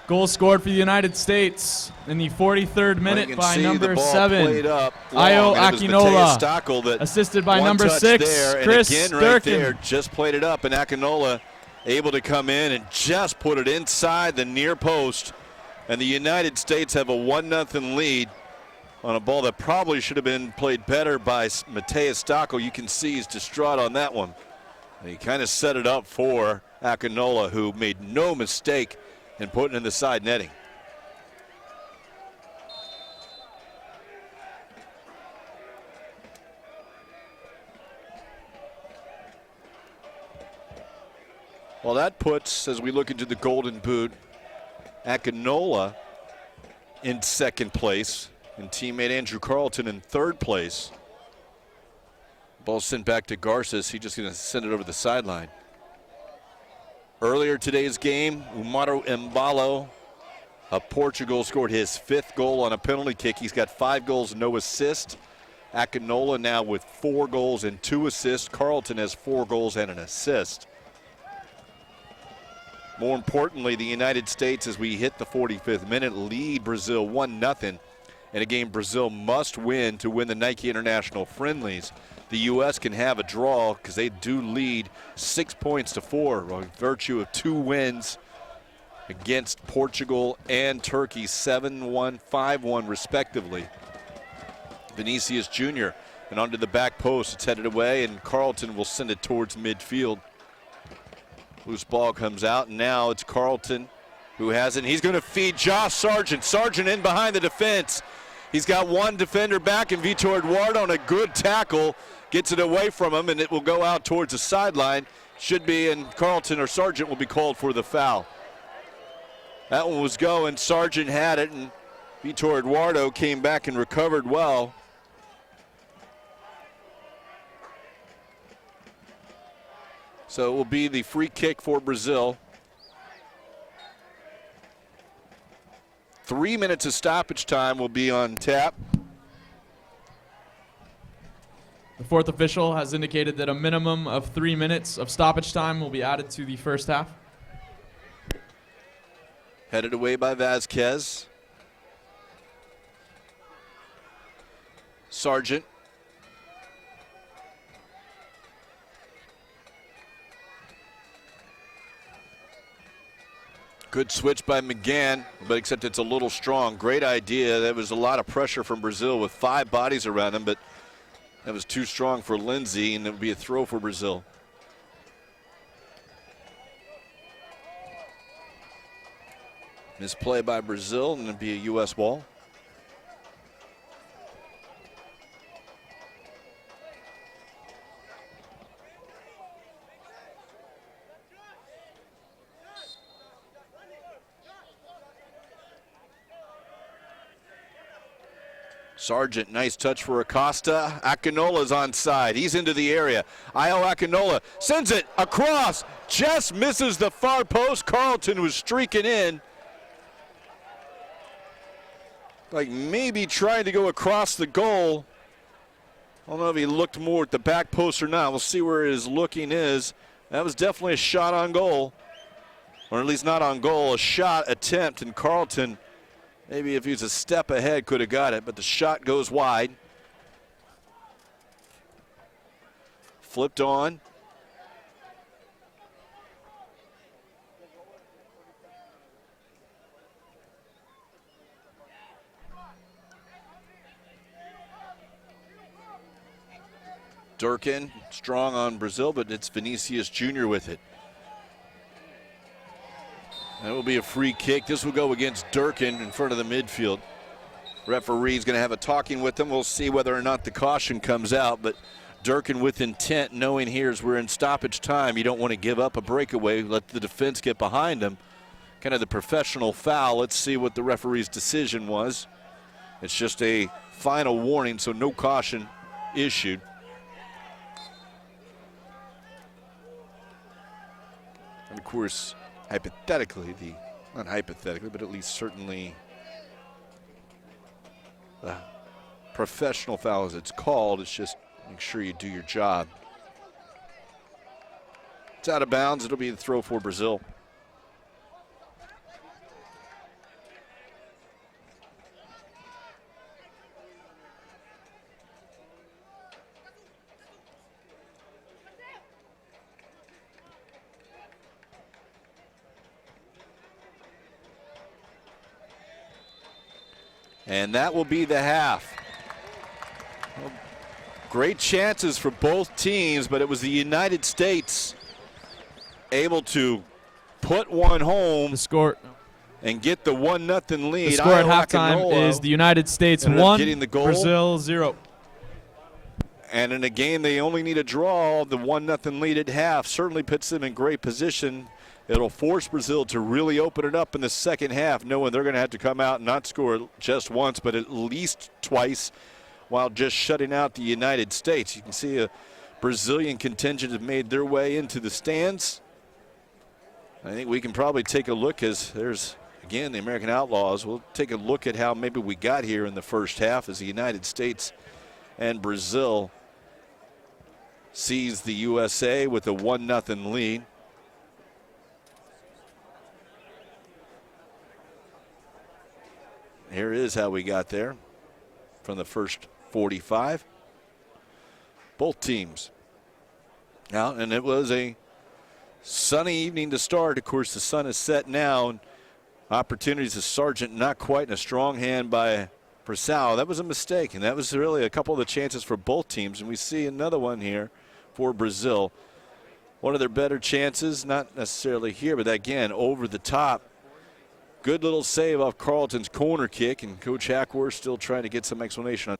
Goal scored for the United States in the 43rd minute by number 7, Io Akinola, assisted by number 6, Chris Durkin.
Just played it up, and Akinola able to come in and just put it inside the near post. And the United States have a 1-0 lead on a ball that probably should have been played better by Mateus Stockel. You can see he's distraught on that one. And he kind of set it up for Akinola, who made no mistake and putting in the side netting. Well, that puts, as we look into the Golden Boot, Akinola in second place and teammate Andrew Carlton in third place. Ball sent back to Garces. He's just going to send it over the sideline. Earlier today's game, Umaro Embalo of Portugal scored his 5th goal on a penalty kick. He's got 5 goals, no assist. Akinola now with 4 goals and 2 assists. Carlton has 4 goals and an assist. More importantly, the United States, as we hit the 45th minute, lead Brazil 1-0 in a game Brazil must win to win the Nike International Friendlies. The U.S. can have a draw because they do lead 6 points to 4 by virtue of 2 wins against Portugal and Turkey, 7-1, 5-1 respectively. Vinicius Jr. and onto the back post. It's headed away, and Carlton will send it towards midfield. Loose ball comes out, and now it's Carlton who has it. He's going to feed Josh Sargent. Sargent in behind the defense. He's got one defender back, and Vitor Eduardo on a good tackle gets it away from him, and it will go out towards the sideline. Should be, and Carlton or Sargent will be called for the foul. That one was going. Sargent had it, and Vitor Eduardo came back and recovered well. So it will be the free kick for Brazil. 3 minutes of stoppage time will be on tap.
The fourth official has indicated that a minimum of 3 minutes of stoppage time will be added to the first half.
Headed away by Vasquez. Sargent. Good switch by McGann, but except it's a little strong. Great idea. There was a lot of pressure from Brazil with 5 bodies around him, but that was too strong for Lindsay, and it would be a throw for Brazil. Misplay by Brazil, and it'd be a U.S. ball. Sargent, nice touch for Acosta. Akinola's onside. He's into the area. Io Akinola sends it across. Just misses the far post. Carlton was streaking in. Like maybe trying to go across the goal. I don't know if he looked more at the back post or not. We'll see where his looking is. That was definitely a shot on goal. Or at least not on goal, a shot attempt, and Carlton, maybe if he was a step ahead, could have got it, but the shot goes wide. Flipped on. Durkin, strong on Brazil, but it's Vinicius Jr. with it. That will be a free kick. This will go against Durkin in front of the midfield. Referee's going to have a talking with them. We'll see whether or not the caution comes out, but Durkin with intent, knowing here as we're in stoppage time, you don't want to give up a breakaway, let the defense get behind him. Kind of the professional foul. Let's see what the referee's decision was. It's just a final warning, so no caution issued. And of course, hypothetically, not hypothetically, but at least certainly the professional foul as it's called, it's just make sure you do your job. It's out of bounds. It'll be the throw for Brazil. And that will be the half. Well, great chances for both teams, but it was the United States able to put one home.
The score
and get the 1-0 lead.
The score at halftime is the United States 1, Brazil 0.
And in a game they only need a draw, the 1-0 lead at half certainly puts them in great position. It'll force Brazil to really open it up in the second half, knowing they're going to have to come out and not score just once, but at least twice, while just shutting out the United States. You can see a Brazilian contingent have made their way into the stands. I think we can probably take a look as there's, again, the American Outlaws. We'll take a look at how maybe we got here in the first half as the United States and Brazil sees the USA with a 1-0 lead. Here is how we got there from the first 45. Both teams out, and it was a sunny evening to start. Of course, the sun is set now, and opportunities of Sargent not quite in a strong hand by Sal. That was a mistake, and that was really a couple of the chances for both teams. And we see another one here for Brazil. One of their better chances, not necessarily here, but again, over the top. Good little save off Carleton's corner kick, and Coach Hackworth still trying to get some explanation on.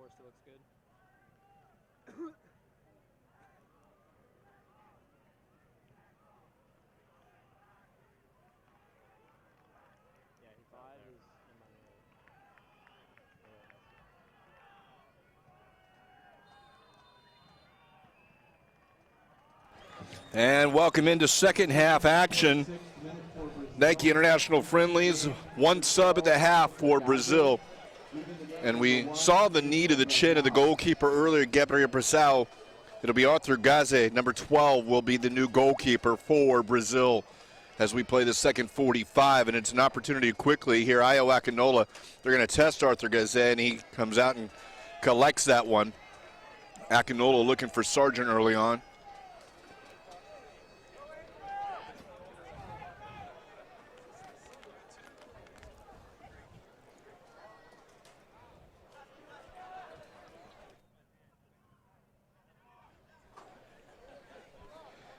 score still looks good. Yeah, he 5 is in my name.
And welcome into second half action. Nike International Friendlies, 1 sub at the half for Brazil. And we saw the knee to the chin of the goalkeeper earlier, Gabriel Brasal. It'll be Arthur Gaze, number 12, will be the new goalkeeper for Brazil as we play the second 45. And it's an opportunity quickly here. Io Akinola, they're going to test Arthur Gaze, and he comes out and collects that one. Akinola looking for Sargent early on.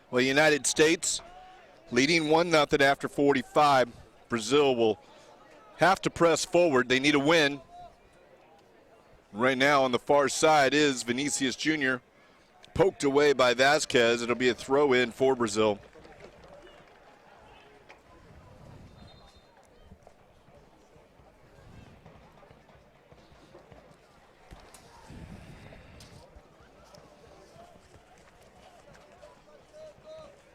Well, United States leading 1-0 after 45. Brazil will have to press forward. They need a win. Right now on the far side is Vinicius Jr. Poked away by Vasquez. It'll be a throw in for Brazil.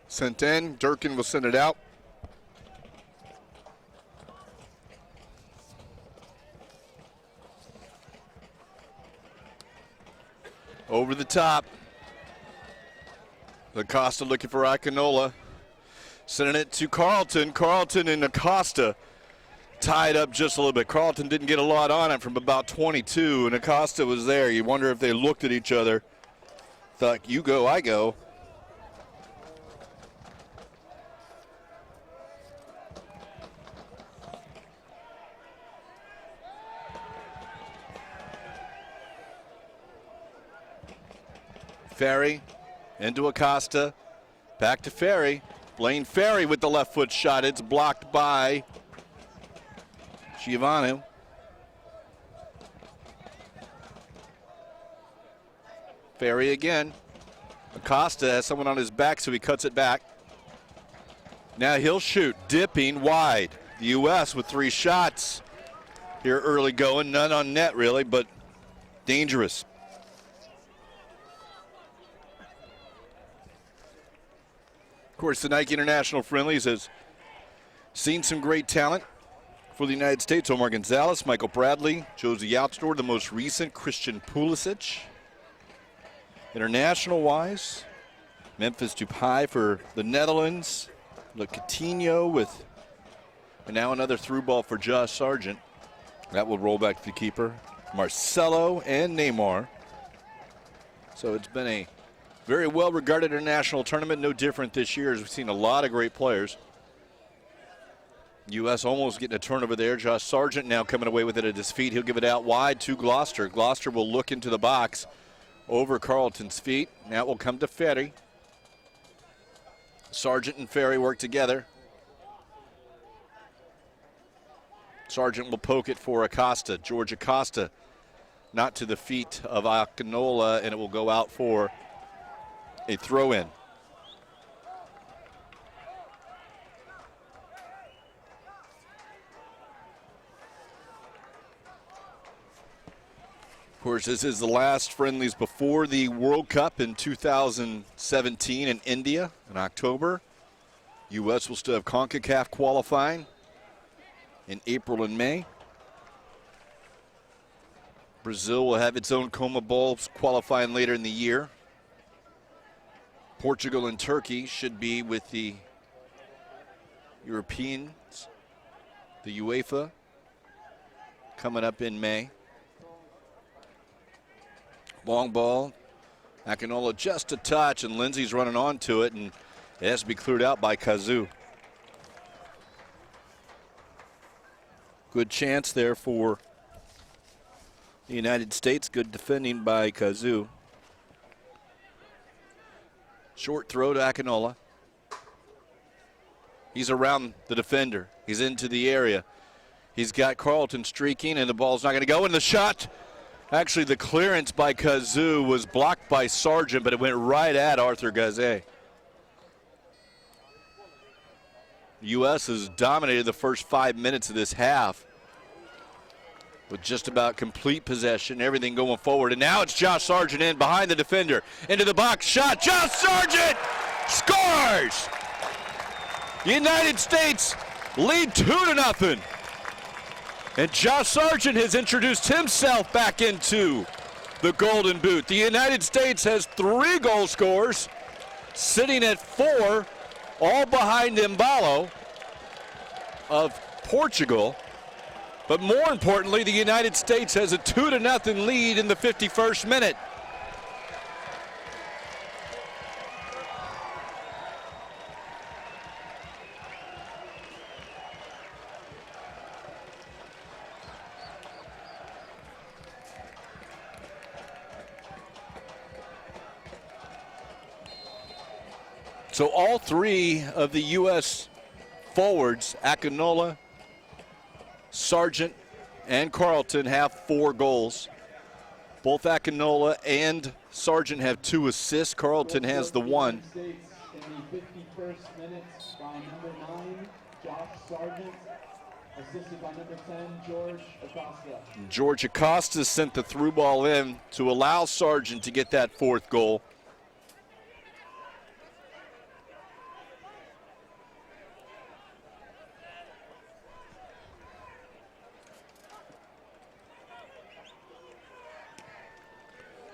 Sent in. Durkin will send it out. Over the top. Acosta looking for Akinola. Sending it to Carlton. Carlton and Acosta tied up just a little bit. Carlton didn't get a lot on it from about 22, and Acosta was there. You wonder if they looked at each other, thought, you go, I go. Ferry into Acosta, back to Ferry. Blaine Ferry with the left foot shot. It's blocked by Giovanni. Ferry again. Acosta has someone on his back, so he cuts it back. Now he'll shoot, dipping wide. The U.S. with 3 shots here early going. None on net really, but dangerous. Of course, the Nike International Friendlies has seen some great talent for the United States. Omar Gonzalez, Michael Bradley, Josie Outdoor, the most recent, Christian Pulisic. International-wise, Memphis Depay for the Netherlands, Le Coutinho with, and now another through ball for Josh Sargent. That will roll back to the keeper. Marcelo and Neymar. So it's been a very well-regarded international tournament, no different this year as we've seen a lot of great players. U.S. almost getting a turnover there. Josh Sargent now coming away with it at his feet. He'll give it out wide to Gloucester. Gloucester will look into the box over Carlton's feet. Now it will come to Ferry. Sargent and Ferry work together. Sargent will poke it for Acosta. George Acosta not to the feet of Akinola, and it will go out for a throw-in. Of course, this is the last friendlies before the World Cup in 2017 in India in October. U.S. will still have CONCACAF qualifying in April and May. Brazil will have its own Coma Bowl qualifying later in the year. Portugal and Turkey should be with the Europeans, the UEFA, coming up in May. Long ball, Akinola just a touch, and Lindsay's running onto it, and it has to be cleared out by Kazoo. Good chance there for the United States. Good defending by Kazoo. Short throw to Akinola. He's around the defender. He's into the area. He's got Carlton streaking, and the ball's not going to go. And the shot Actually, the clearance by Kazoo was blocked by Sargent, but it went right at Arthur Gazet. U.S. has dominated the first 5 minutes of this half with just about complete possession, everything going forward. And now it's Josh Sargent in behind the defender. Into the box, shot, Josh Sargent scores! The United States lead 2-0. And Josh Sargent has introduced himself back into the Golden Boot. The United States has 3 goal scorers, sitting at 4, all behind Embalo of Portugal. But more importantly, the United States has a 2-0 lead in the 51st minute. So all 3 of the U.S. forwards, Akinola, Sargent, and Carlton, have 4 goals. Both Akinola and Sargent have 2 assists. Carlton has the 1.
In the 51st minute by number 9, Josh Sargent, assisted by number 10, George Acosta.
George Acosta sent the through ball in to allow Sargent to get that 4th goal.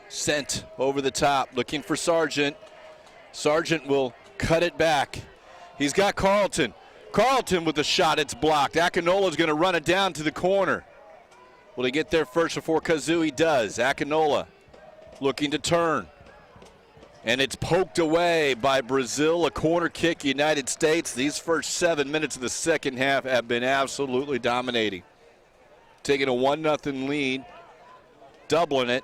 Sent over the top, looking for Sargent. Sargent will cut it back. He's got Carlton. Carlton with the shot, it's blocked. Akinola's going to run it down to the corner. Will he get there first before Kazoo? He does. Akinola looking to turn. And it's poked away by Brazil, a corner kick, United States. These first 7 minutes of the second half have been absolutely dominating. Taking a 1-0 lead, doubling it,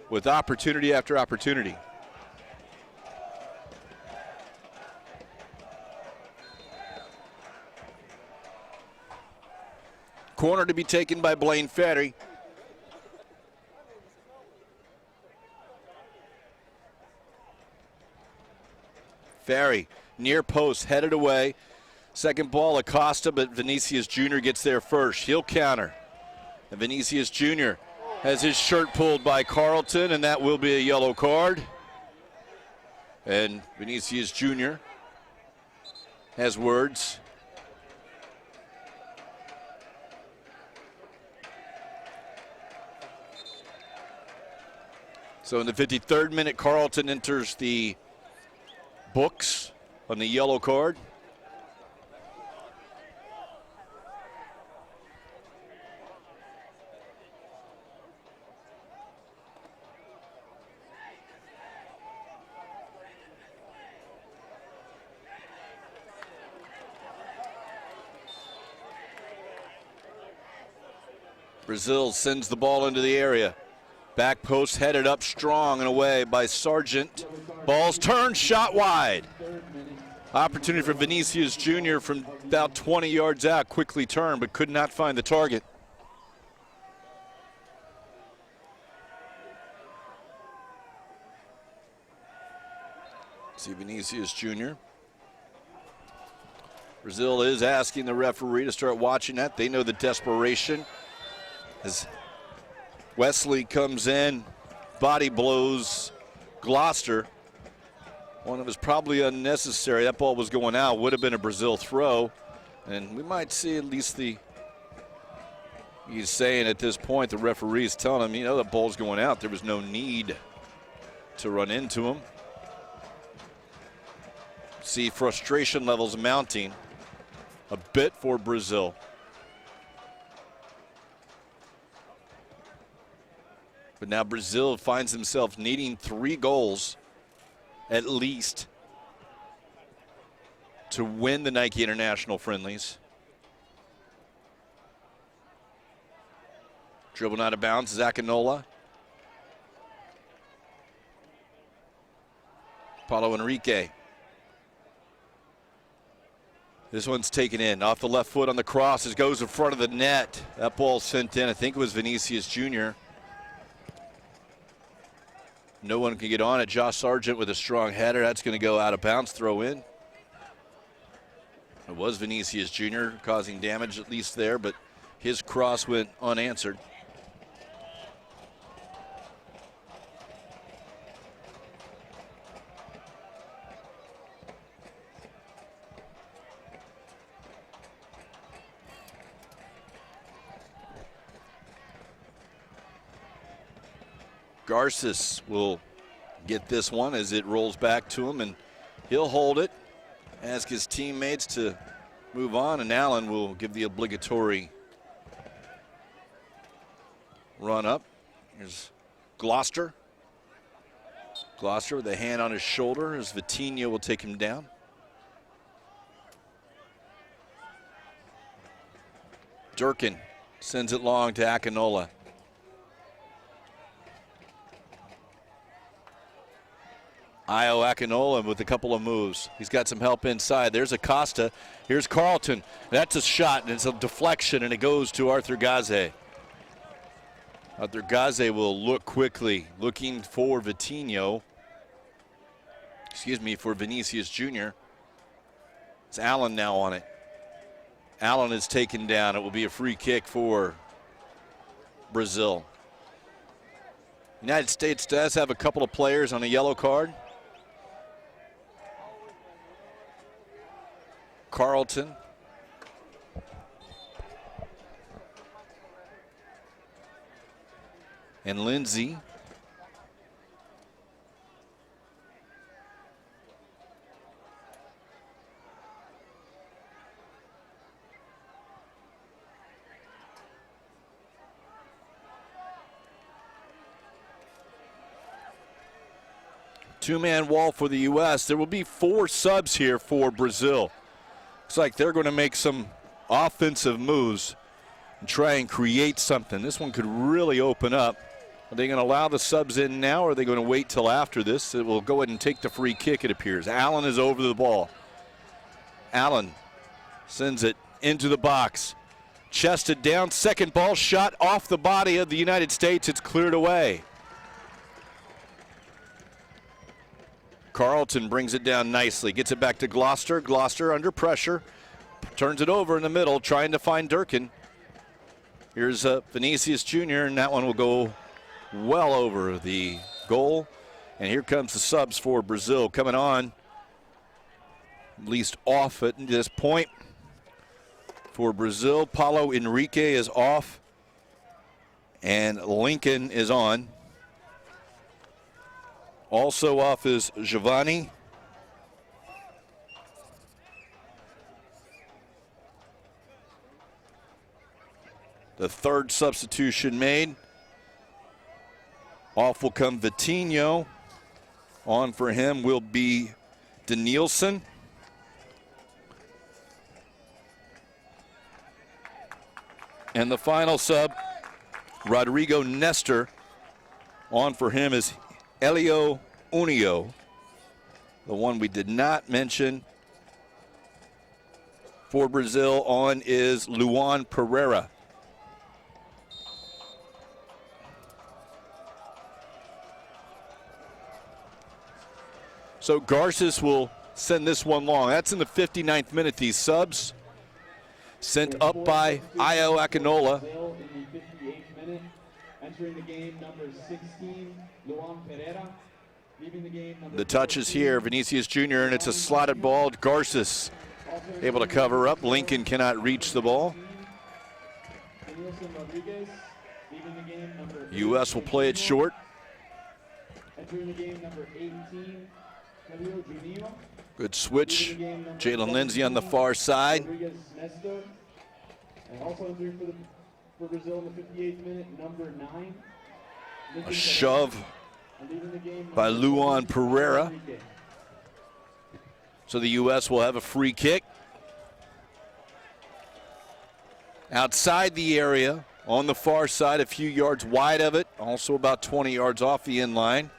with opportunity after opportunity. Corner to be taken by Blaine Ferry. Ferry, near post, headed away. Second ball, Acosta, but Vinicius Jr. gets there first. He'll counter. And Vinicius Jr. has his shirt pulled by Carlton, and that will be a yellow card. And Vinicius Jr. has words. So in the 53rd minute, Carlton enters the books on the yellow card. Brazil sends the ball into the area. Back post headed up strong and away by Sargent. Ball's turned, shot wide. Opportunity for Vinicius Jr. from about 20 yards out. Quickly turned, but could not find the target. See Vinicius Jr. Brazil is asking the referee to start watching that. They know the desperation. As Wesley comes in, body blows Gloucester. One of us probably unnecessary. That ball was going out, would have been a Brazil throw. And we might see at least he's saying at this point, the referee's telling him, you know, the ball's going out. There was no need to run into him. See frustration levels mounting a bit for Brazil. But now Brazil finds himself needing 3 goals at least to win the Nike International Friendlies. Dribbled out of bounds, Akinola. Paulo Henrique. This one's taken in off the left foot on the cross. It goes in front of the net. That ball sent in. I think it was Vinicius Jr. No one can get on it. Josh Sargent with a strong header. That's going to go out of bounds. Throw in. It was Vinicius Jr. causing damage at least there, but his cross went unanswered. Garces will get this one as it rolls back to him, and he'll hold it, ask his teammates to move on, and Allen will give the obligatory run up. Here's Gloucester. Gloucester with a hand on his shoulder as Vitinho will take him down. Durkin sends it long to Akinola. Io Akinola with a couple of moves. He's got some help inside. There's Acosta. Here's Carlton. That's a shot, and it's a deflection, and it goes to Arthur Gaze. Arthur Gaze will look quickly, looking for Vitinho. Excuse me, for Vinicius Jr. It's Allen now on it. Allen is taken down. It will be a free kick for Brazil. United States does have a couple of players on a yellow card. Carlton. And Lindsay. Two-man wall for the U.S. There will be 4 subs here for Brazil. Looks like they're going to make some offensive moves and try and create something. This one could really open up. Are they going to allow the subs in now, or are they going to wait till after this? It will go ahead and take the free kick, it appears. Allen is over the ball. Allen sends it into the box. Chested down, second ball shot off the body of the United States. It's cleared away. Carlton brings it down nicely, gets it back to Gloucester. Gloucester under pressure, turns it over in the middle, trying to find Durkin. Here's Vinicius Jr., and that one will go well over the goal. And here comes the subs for Brazil coming on, at least off at this point. For Brazil, Paulo Henrique is off, and Lincoln is on. Also off is Giovanni. The third substitution made. Off will come Vitinho. On for him will be Danielson. And the final sub, Rodrigo Nestor. On for him is Elio Unio. The one we did not mention for Brazil on is Luan Pereira. So Garces will send this one long. That's in the 59th minute. These subs sent up by Io Akinola.
In the 58th minute, entering the game, number 16, Luan Pereira. Leaving the game, number
The touch is here, Vinicius Jr., and it's a slotted ball. Garces able to cover up. Lincoln cannot reach the ball. U.S. will play it short.
Entering the game, number 18, Camilo Juninho.
Good switch. Jalen Lindsay on the far side.
Rodriguez Nestor. And also entering for Brazil in the 58th minute, number 9.
A shove by Luan Pereira. So the U.S. will have a free kick. Outside the area, on the far side, a few yards wide of it, also about 20 yards off the end line.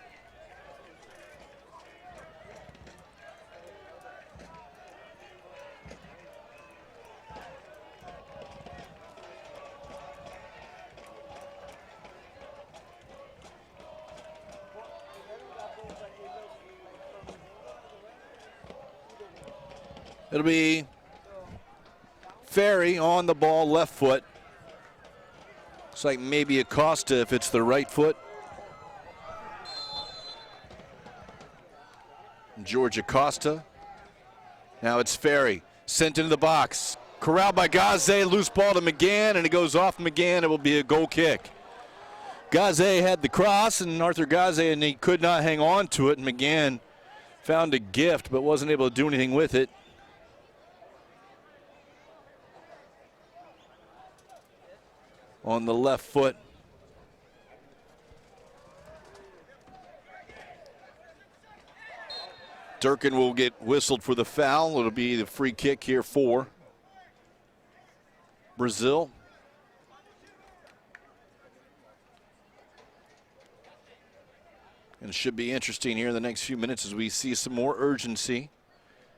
It'll be Ferry on the ball, left foot. Looks like maybe Acosta if it's the right foot. George Acosta. Now it's Ferry. Sent into the box. Corralled by Gaze. Loose ball to McGann, and it goes off McGann. It will be a goal kick. Gaze had the cross, and Arthur Gaze, and he could not hang on to it. And McGann found a gift, but wasn't able to do anything with it. On the left foot. Durkin will get whistled for the foul. It'll be the free kick here for Brazil. And it should be interesting here in the next few minutes as we see some more urgency.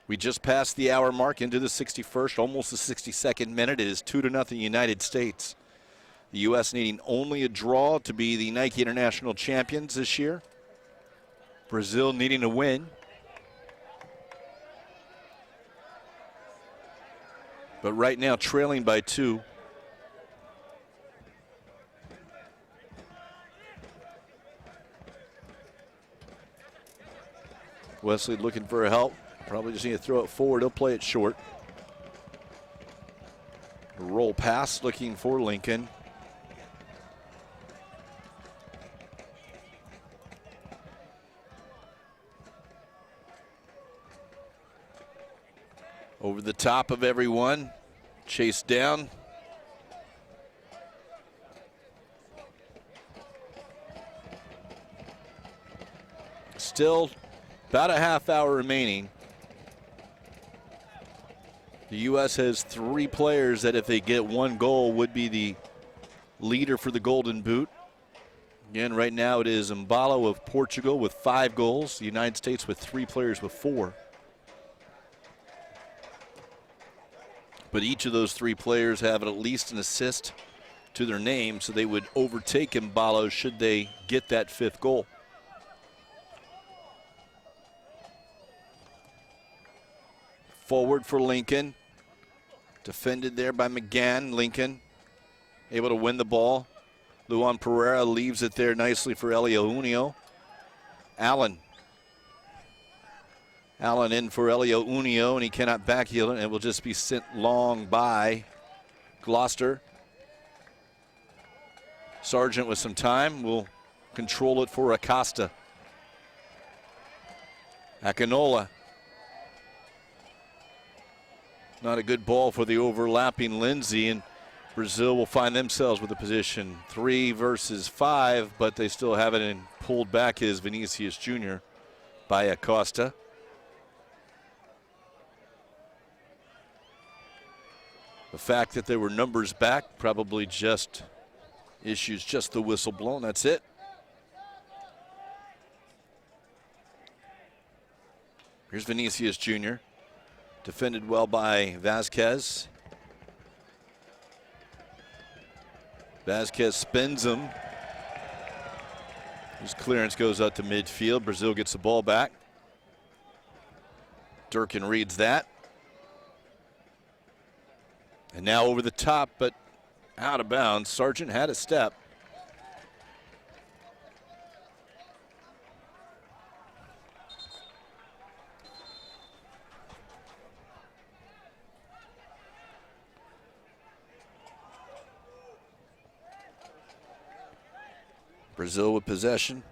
We just passed the hour mark into the 61st, almost the 62nd minute. It is 2-0 United States. The U.S. needing only a draw to be the Nike International Champions this year. Brazil needing a win. But right now trailing by 2. Wesley looking for help. Probably just need to throw it forward. He'll play it short. A roll pass looking for Lincoln. Over the top of everyone. Chased down. Still about a half hour remaining. The U.S. has 3 players that if they get 1 goal would be the leader for the Golden Boot. Again, right now it is Mbalo of Portugal with 5 goals. The United States with 3 players with 4. But each of those 3 players have at least an assist to their name, so they would overtake Mbalo should they get that 5th goal. Forward for Lincoln. Defended there by McGann. Lincoln able to win the ball. Luan Pereira leaves it there nicely for Elio Unio. Allen in for Elio Unio, and he cannot backheel it, and it will just be sent long by Gloucester. Sargent with some time will control it for Acosta. Akinola. Not a good ball for the overlapping Lindsay, and Brazil will find themselves with a position 3 versus 5, but they still have it, and pulled back is Vinicius Jr. by Acosta. The fact that there were numbers back probably just issues just the whistle blown. That's it. Here's Vinicius Jr. Defended well by Vasquez. Vasquez spins him. His clearance goes out to midfield. Brazil gets the ball back. Durkin reads that. And now over the top, but out of bounds. Sargent had a step. Brazil with possession.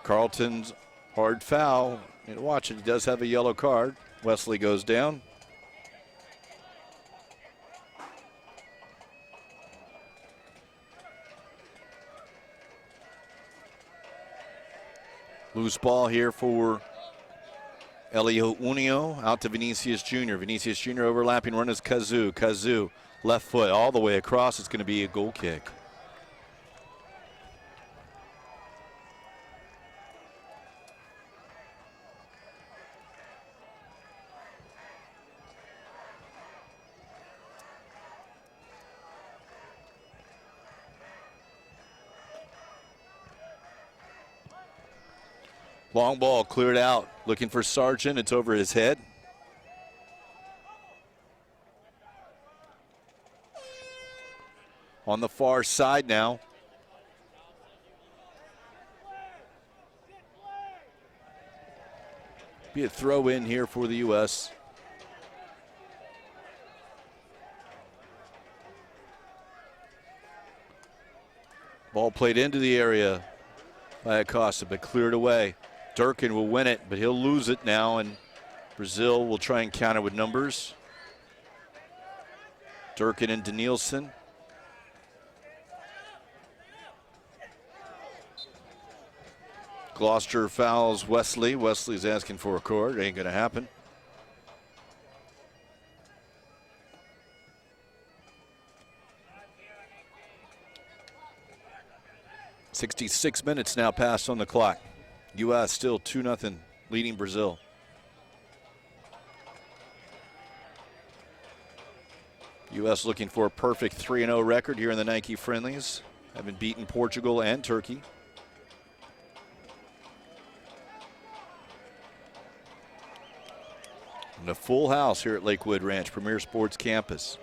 Carlton's hard foul. And watch it, he does have a yellow card. Wesley goes down. Loose ball here for Elio Unio, out to Vinicius Jr. Vinicius Jr. overlapping run is Kazu. Kazu, left foot all the way across. It's going to be a goal kick. Long ball cleared out. Looking for Sargent. It's over his head. On the far side now. Be a throw in here for the U.S. Ball played into the area by Acosta, but cleared away. Durkin will win it, but he'll lose it now, and Brazil will try and counter with numbers. Durkin into Nielsen. Gloucester fouls Wesley. Wesley's asking for a cord. Ain't going to happen. .66 minutes now passed on the clock. U.S. still 2-0 leading Brazil. U.S. looking for a perfect 3-0 record here in the Nike Friendlies, having beaten Portugal and Turkey. And a full house here at Lakewood Ranch, Premier Sports Campus.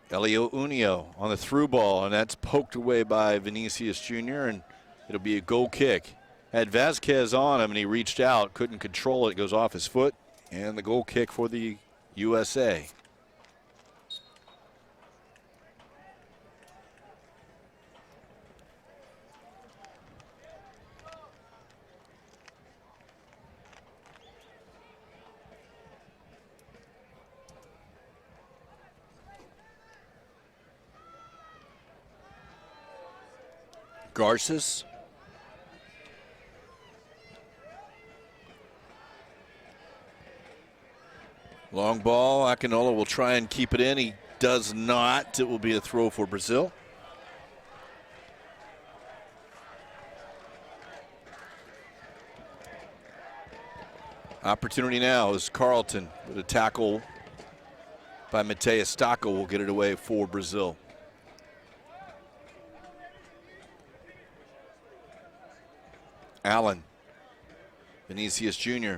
Elio Unio on the through ball, and that's poked away by Vinicius Jr., and it'll be a goal kick. Had Vasquez on him, and he reached out, couldn't control it. It goes off his foot, and the goal kick for the USA. Garces. Long ball. Akinola will try and keep it in. He does not. It will be a throw for Brazil. Opportunity now is Carlton with a tackle by Mateus Stocco will get it away for Brazil. Allen, Vinicius Jr.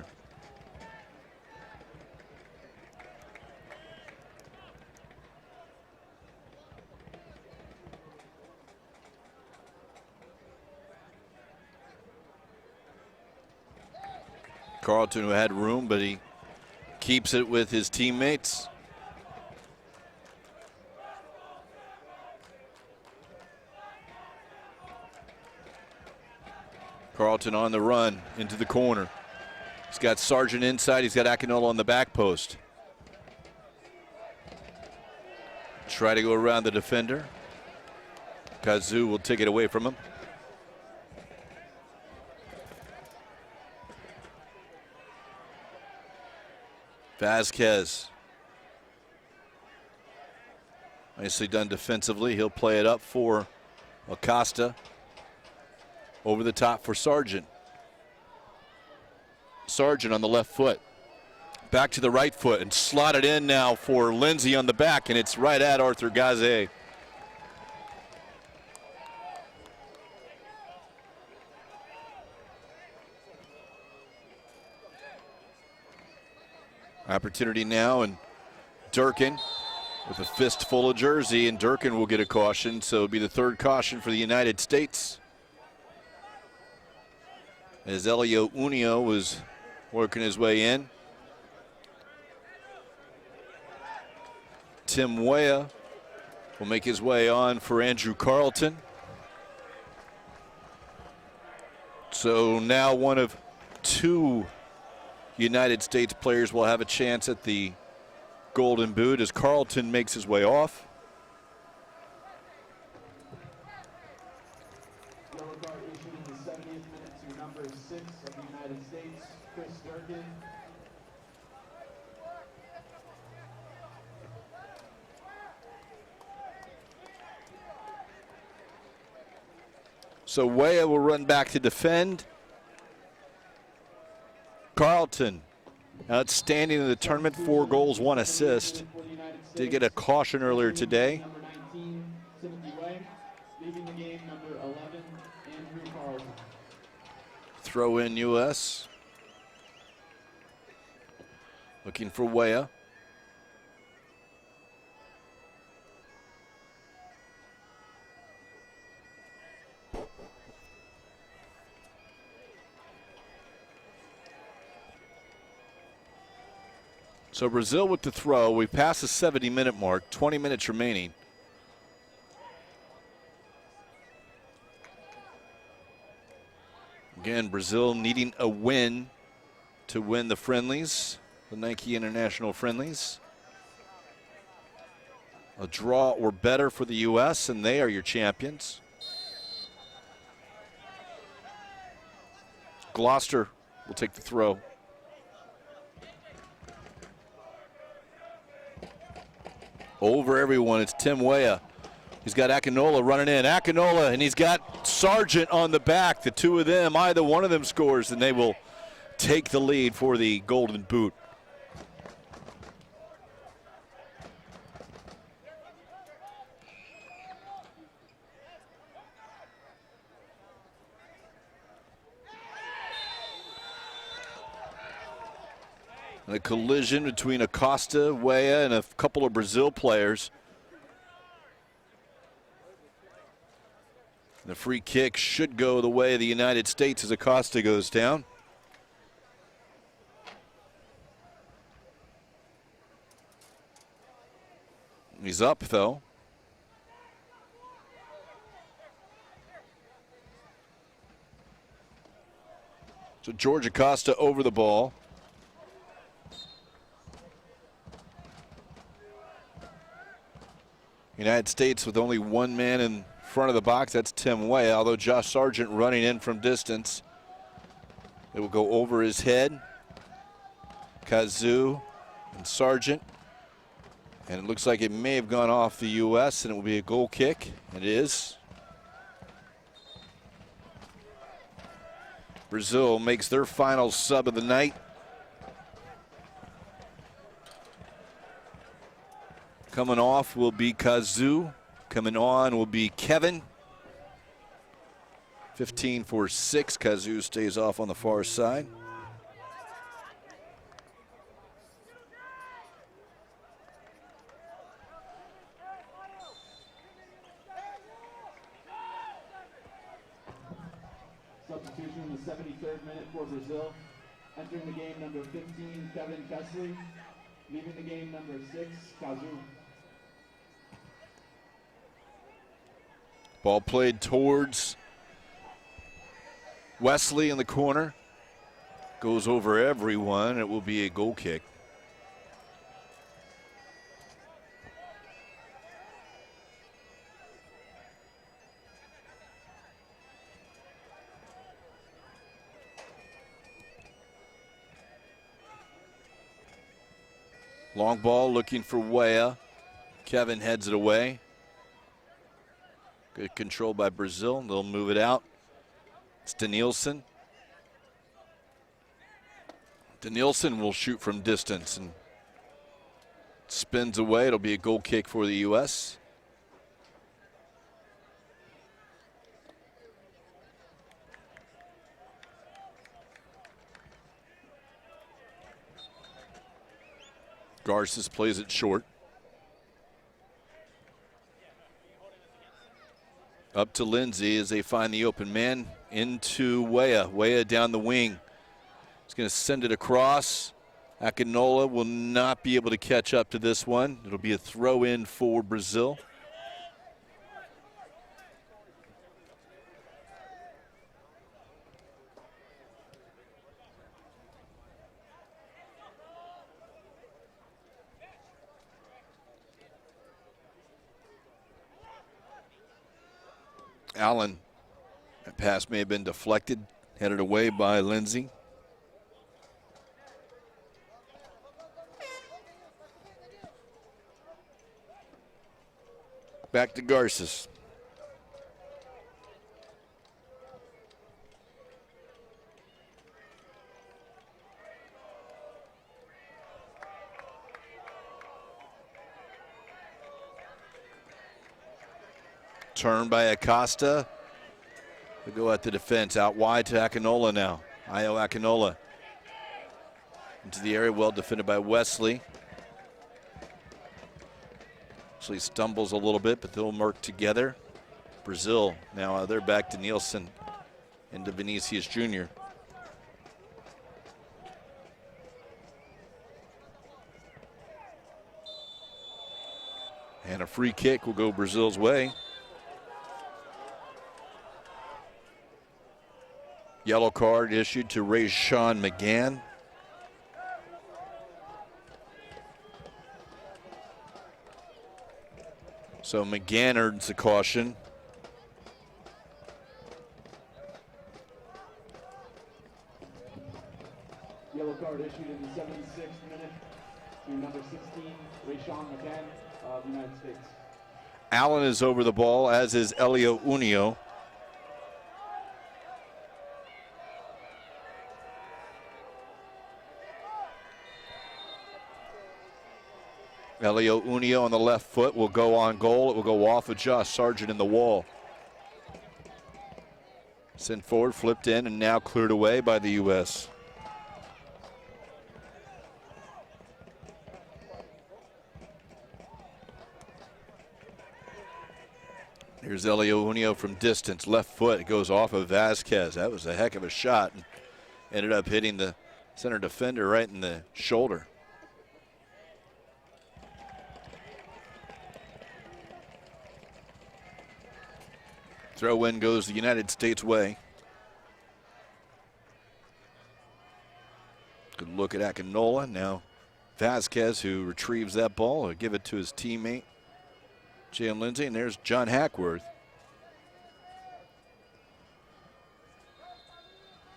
Carlton, who had room, but he keeps it with his teammates. Carlton on the run into the corner. He's got Sargent inside. He's got Akinola on the back post. Try to go around the defender. Kazu will take it away from him. Vasquez. Nicely done defensively. He'll play it up for Acosta. Over the top for Sargent. Sargent on the left foot. Back to the right foot and slotted in now for Lindsay on the back, and it's right at Arthur Gaze. Opportunity now, and Durkin with a fistful of jersey, and Durkin will get a caution, so it'll be the third caution for the United States. As Elio Unio was working his way in. Tim Weah will make his way on for Andrew Carlton. So now one of two United States players will have a chance at the Golden Boot as Carlton makes his way off.
Yellow card issued in the 70th minute to number 6 of the United States, Chris Durkin.
So Weah will run back to defend. Carlton, outstanding in the tournament, 4 goals, 1 assist. Did get a caution earlier today.
Number 19,
throw in U.S. Looking for Weah. So Brazil with the throw. We passed the 70-minute mark, 20 minutes remaining. Again, Brazil needing a win to win the friendlies, the Nike International Friendlies. A draw or better for the U.S., and they are your champions. Gloucester will take the throw. Over everyone, it's Tim Weah. He's got Akinola running in. Akinola, and he's got Sargent on the back. The two of them, either one of them scores, and they will take the lead for the Golden Boot. The collision between Acosta, Weah, and a couple of Brazil players. The free kick should go the way of the United States as Acosta goes down. He's up, though. So George Acosta over the ball. United States with only one man in front of the box. That's Tim Weah, although Josh Sargent running in from distance. It will go over his head. Kazoo and Sargent. And it looks like it may have gone off the U.S. and it will be a goal kick. It is. Brazil makes their final sub of the night. Coming off will be Kazoo. Coming on will be Kevin. 15 for 6. Kazoo stays off on the far side.
Substitution in the 73rd minute for Brazil. Entering the game, number 15, Kevin Kesley. Leaving the game, number 6, Kazoo.
Ball played towards Wesley in the corner. Goes over everyone. It will be a goal kick. Long ball looking for Weah. Kevin heads it away. Good control by Brazil. They'll move it out. It's Danielson. Danielson will shoot from distance and spins away. It'll be a goal kick for the U.S. Garces plays it short. Up to Lindsay as they find the open man into Weah. Weah down the wing. He's going to send it across. Akinola will not be able to catch up to this one. It'll be a throw in for Brazil. Allen, that pass may have been deflected, headed away by Lindsay. Back to Garces. Turn by Acosta. They go at the defense, out wide to Akinola now. Io Akinola into the area, well defended by Wesley. Actually stumbles a little bit, but they'll work together. Brazil now they're back to Nielsen into Vinicius Jr. And a free kick will go Brazil's way. Yellow card issued to Rayshawn McGann. So McGann earns the caution.
Yellow card issued in the 76th minute to number 16, Rayshawn McGann of the United States.
Allen is over the ball, as is Elio Unio. Elio Unio on the left foot will go on goal. It will go off of Josh Sargent in the wall. Sent forward, flipped in, and now cleared away by the U.S. Here's Elio Unio from distance, left foot. It goes off of Vasquez. That was a heck of a shot, and ended up hitting the center defender right in the shoulder. Throw in goes the United States way. Good look at Akinola. Now Vasquez, who retrieves that ball, will give it to his teammate, Jalen Lindsay, and there's John Hackworth,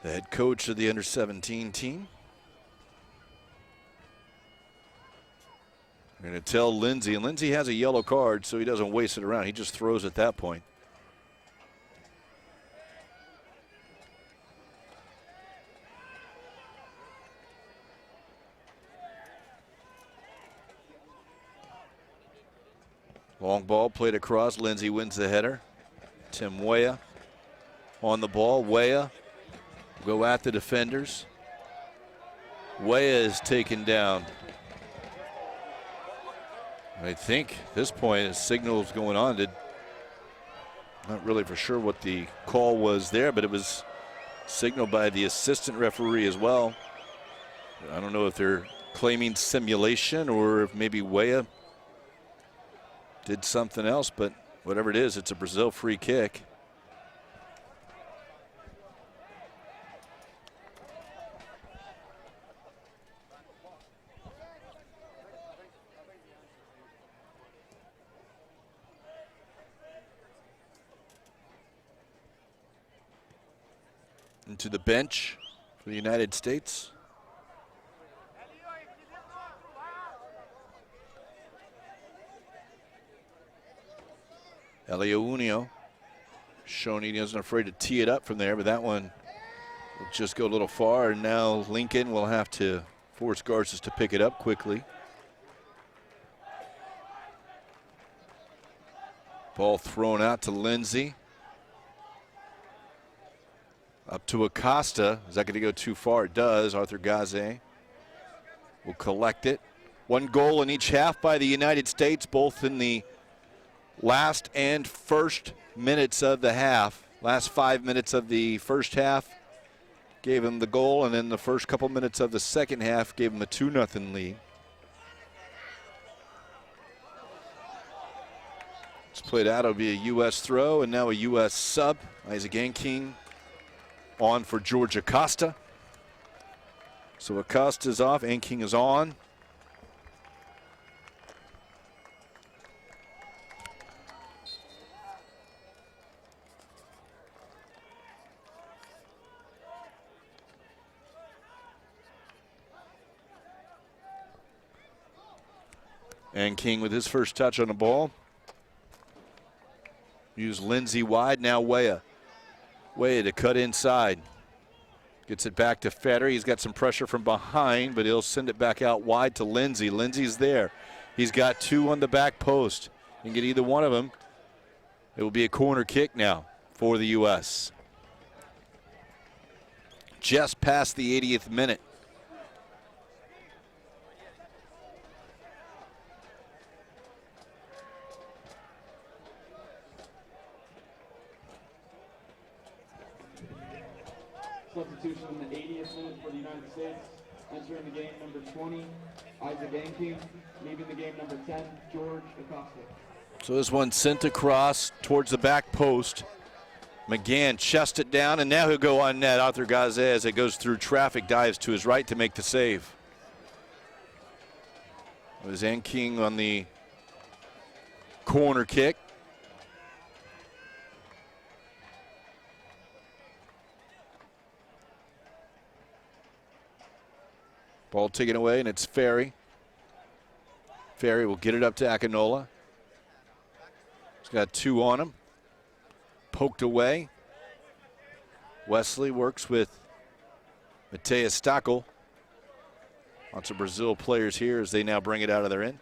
the head coach of the under-17 team. I'm going to tell Lindsay, and Lindsay has a yellow card, so he doesn't waste it around. He just throws at that point. Long ball played across. Lindsay wins the header. Tim Weah on the ball. Weah go at the defenders. Weah is taken down. I think at this point a signal is going on. Not really for sure what the call was there, but it was signaled by the assistant referee as well. I don't know if they're claiming simulation or if maybe Weah did something else, but whatever it is, it's a Brazil free kick. Into the bench for the United States. Elio Unio showing he isn't afraid to tee it up from there, but that one will just go a little far, and now Lincoln will have to force Garces to pick it up quickly. Ball thrown out to Lindsay. Up to Acosta. Is that going to go too far? It does. Arthur Gaze will collect it. One goal in each half by the United States, both in the last and first minutes of the half. Last 5 minutes of the first half gave him the goal, and then the first couple minutes of the second half gave him a 2-0 lead. It's played out. It'll be a U.S. throw, and now a U.S. sub. Isaac Anking on for George Acosta. So Acosta's off, Anking is on. And King with his first touch on the ball. Use Lindsay wide, now Weah. Weah to cut inside. Gets it back to Federer. He's got some pressure from behind, but he'll send it back out wide to Lindsay. Lindsay's there. He's got two on the back post. You can get either one of them. It will be a corner kick now for the U.S. just past the 80th minute.
Substitution in the 80th minute for the United States. Entering the game, number 20, Isaac Anking. Leaving the game, number 10, George Acosta.
So this one sent across towards the back post. McGann chests it down, and now he'll go on net. Arthur Gaze, as it goes through traffic, dives to his right to make the save. It was Anking on the corner kick. Ball taken away, and it's Ferry. Ferry will get it up to Akinola. He's got 2 on him. Poked away. Wesley works with Mateus Stockel. Lots of Brazil players here as they now bring it out of their end.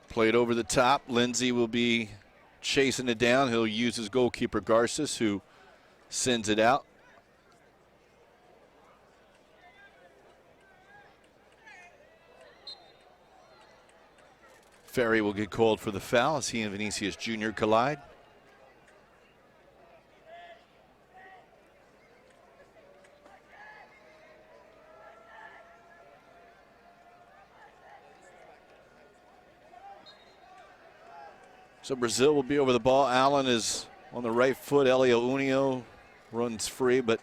Played over the top. Lindsay will be chasing it down. He'll use his goalkeeper Garces, who sends it out. Ferry will get called for the foul as he and Vinicius Jr. collide. So Brazil will be over the ball. Allen is on the right foot. Elio Unio runs free, but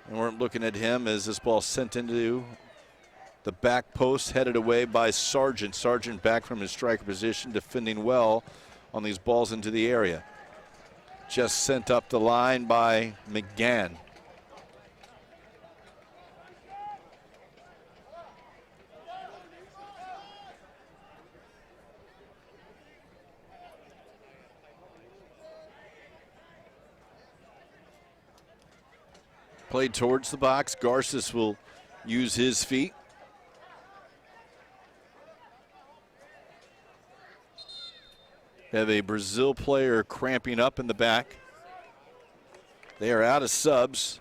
we weren't looking at him as this ball sent into the back post, headed away by Sargent. Sargent back from his striker position, defending well on these balls into the area. Just sent up the line by McGann. Played towards the box. Garces will use his feet. Have a Brazil player cramping up in the back. They are out of subs.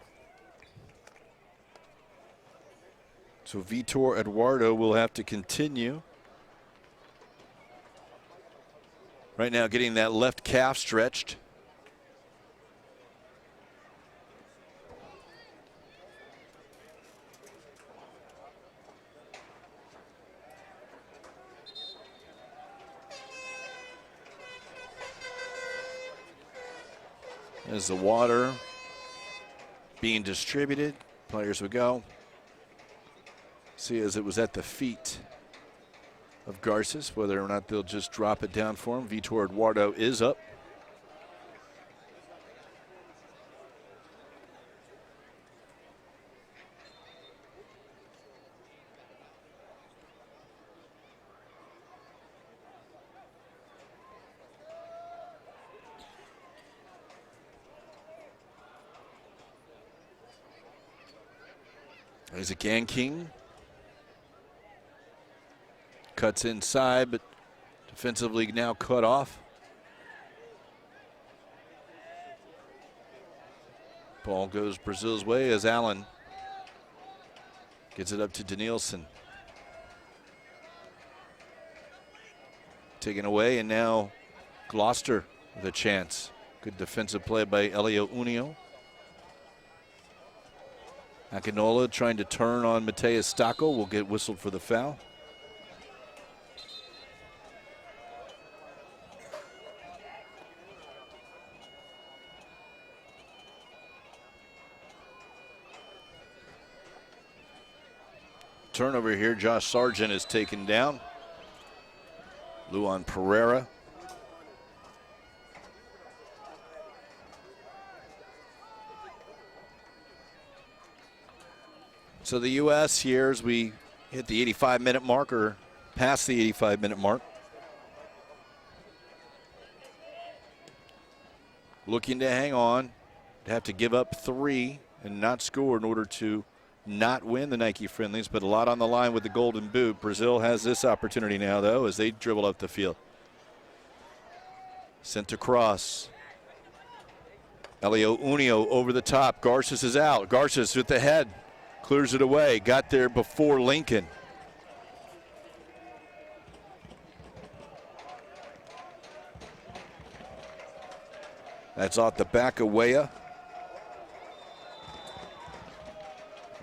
So Vitor Eduardo will have to continue. Right now getting that left calf stretched. As the water being distributed, players would go. See, as it was at the feet of Garces, whether or not they'll just drop it down for him. Vitor Eduardo is up. There's a King. Cuts inside, but defensively now cut off. Ball goes Brazil's way as Allen gets it up to Danielson. Taken away, and now Gloucester with a chance. Good defensive play by Elio Unio. Akinola trying to turn on Mateus Stockel will get whistled for the foul. Turnover here, Josh Sargent is taken down. Luan Pereira. So the U.S. here, as we hit the 85-minute mark, or past the 85-minute mark, looking to hang on, to have to give up 3 and not score in order to not win the Nike Friendlies, but a lot on the line with the golden boot. Brazil has this opportunity now, though, as they dribble up the field. Sent across. Elio Unio over the top. Garces is out. Garces with the head. Clears it away. Got there before Lincoln. That's off the back of Weah.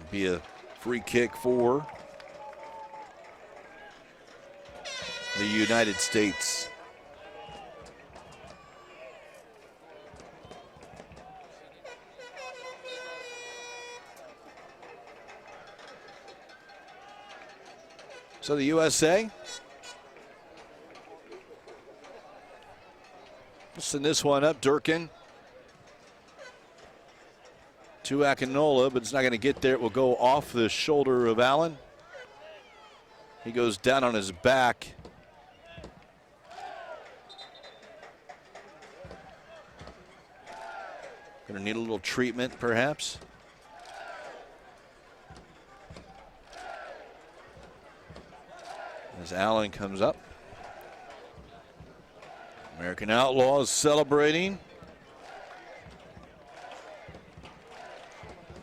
Be a free kick for the United States. So the USA will send this one up. Durkin to Akinola, but it's not going to get there. It will go off the shoulder of Allen. He goes down on his back. Going to need a little treatment, perhaps. As Allen comes up. American Outlaws celebrating.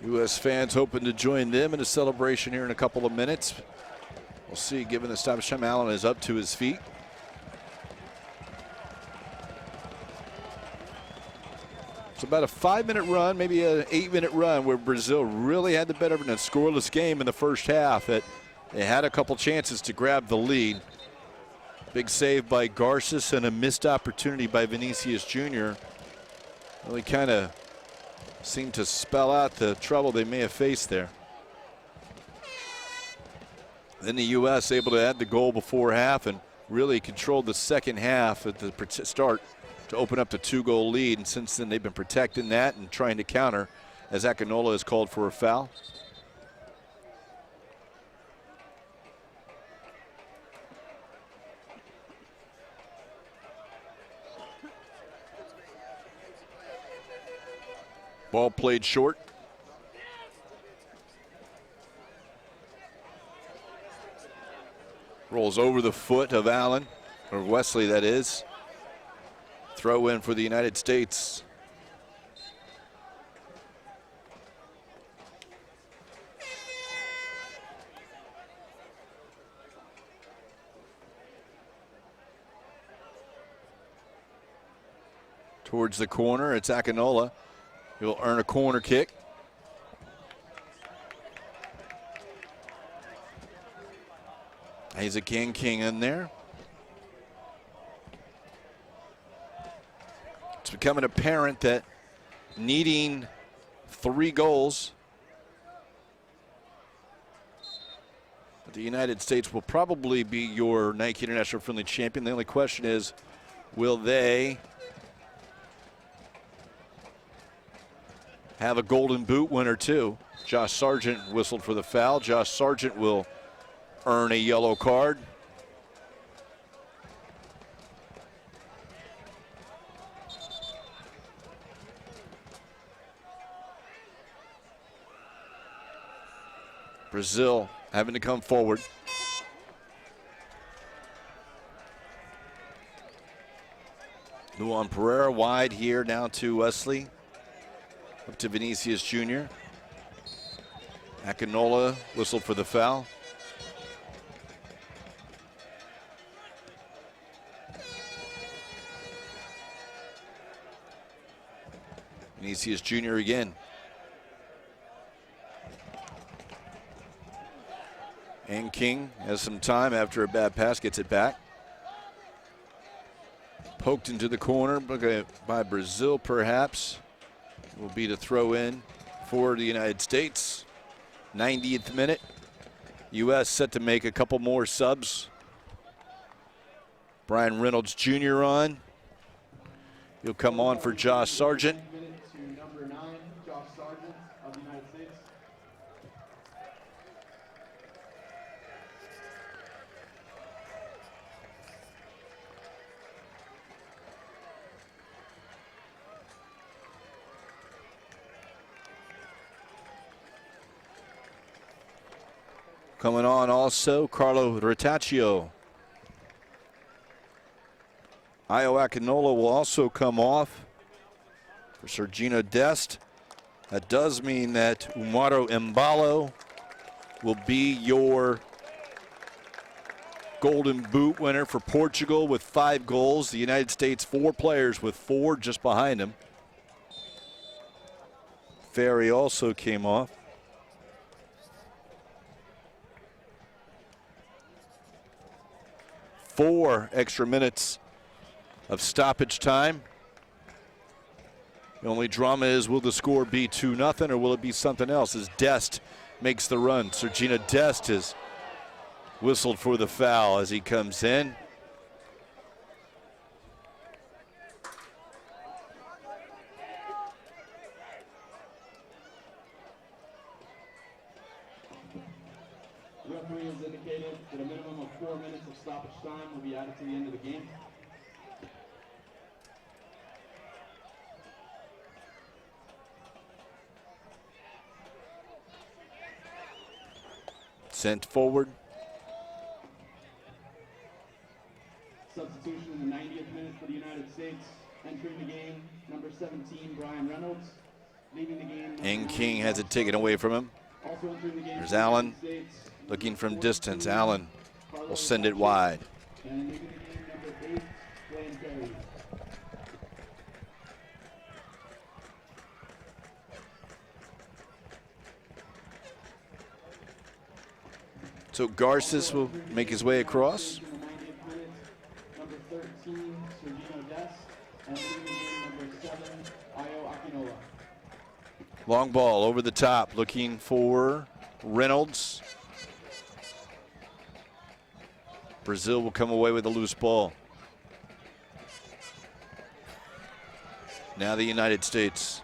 U.S. fans hoping to join them in a celebration here in a couple of minutes. We'll see, given the stoppage time. Allen is up to his feet. It's about a 5-minute run, maybe an 8-minute run, where Brazil really had the better of a scoreless game in the first half. That they had a couple chances to grab the lead. Big save by Garces and a missed opportunity by Vinicius Jr. Really kind of seemed to spell out the trouble they may have faced there. Then the U.S. able to add the goal before half and really controlled the second half at the start to open up the 2-goal lead. And since then, they've been protecting that and trying to counter as Akinola is called for a foul. Ball played short. Rolls over the foot of Allen, or Wesley that is. Throw in for the United States. Towards the corner, it's Akinola. He'll earn a corner kick. He's a king in there. It's becoming apparent that needing 3 goals, the United States will probably be your Nike International Friendly champion. The only question is, will they have a golden boot winner too? Josh Sargent whistled for the foul. Josh Sargent will earn a yellow card. Brazil having to come forward. Luan Pereira wide here now to Wesley. Up to Vinicius Jr. Akinola whistled for the foul. Vinicius Jr. again. And King has some time after a bad pass, gets it back. Poked into the corner by Brazil, perhaps. Will be to throw in for the United States. 90th minute. U.S. set to make a couple more subs. Brian Reynolds Jr. on. He'll come on for Josh Sargent.
To number 9, Josh Sargent of the United States.
Coming on also, Carlo Rotaccio. Io Akinola will also come off for Sergino Dest. That does mean that Umaro Embalo will be your Golden Boot winner for Portugal with 5 goals. The United States, 4 players with 4 just behind him. Ferry also came off. Four extra minutes of stoppage time. The only drama is, will the score be 2-0 or will it be something else as Dest makes the run? Sergino Dest is whistled for the foul as he comes in.
The referee has indicated that a minimum of 4 minutes of stoppage time will be added to the end of the game.
Sent forward.
Substitution in the 90th minute for the United States. Entering the game, number 17, Brian Reynolds. Leaving the game,
Ng King has it taken away from him.
also entering the game.
There's Allen looking from distance. Allen will send it wide.
And leaving the game, number 8, Blaine Perry.
So Garces will make his way across.
In the 90th minute, number 13, Sergino Dest. And leaving the game, number 7, Io Akinola.
Long ball over the top, looking for Reynolds. Brazil will come away with a loose ball. Now the United States.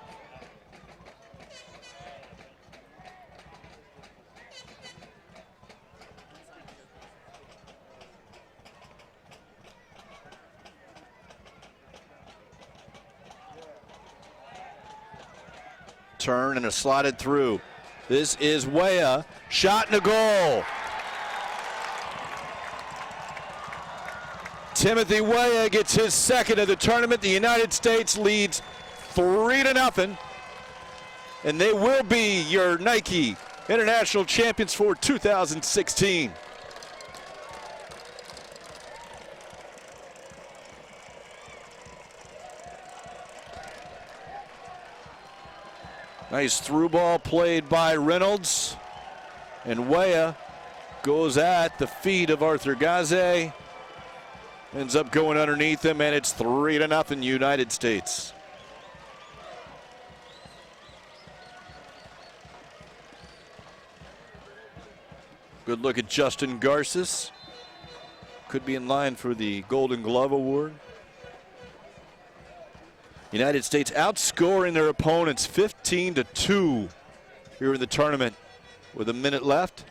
Turn and a slotted through. This is Weah, shot and a goal. Timothy Weah gets his second of the tournament. The United States leads 3-0, and they will be your Nike International Champions for 2016. Nice through ball played by Reynolds. And Weah goes at the feet of Arthur Gaze. Ends up going underneath him, and it's 3-0 United States. Good look at Justin Garces. Could be in line for the Golden Glove Award. United States outscoring their opponents 15-2 here in the tournament with a minute left.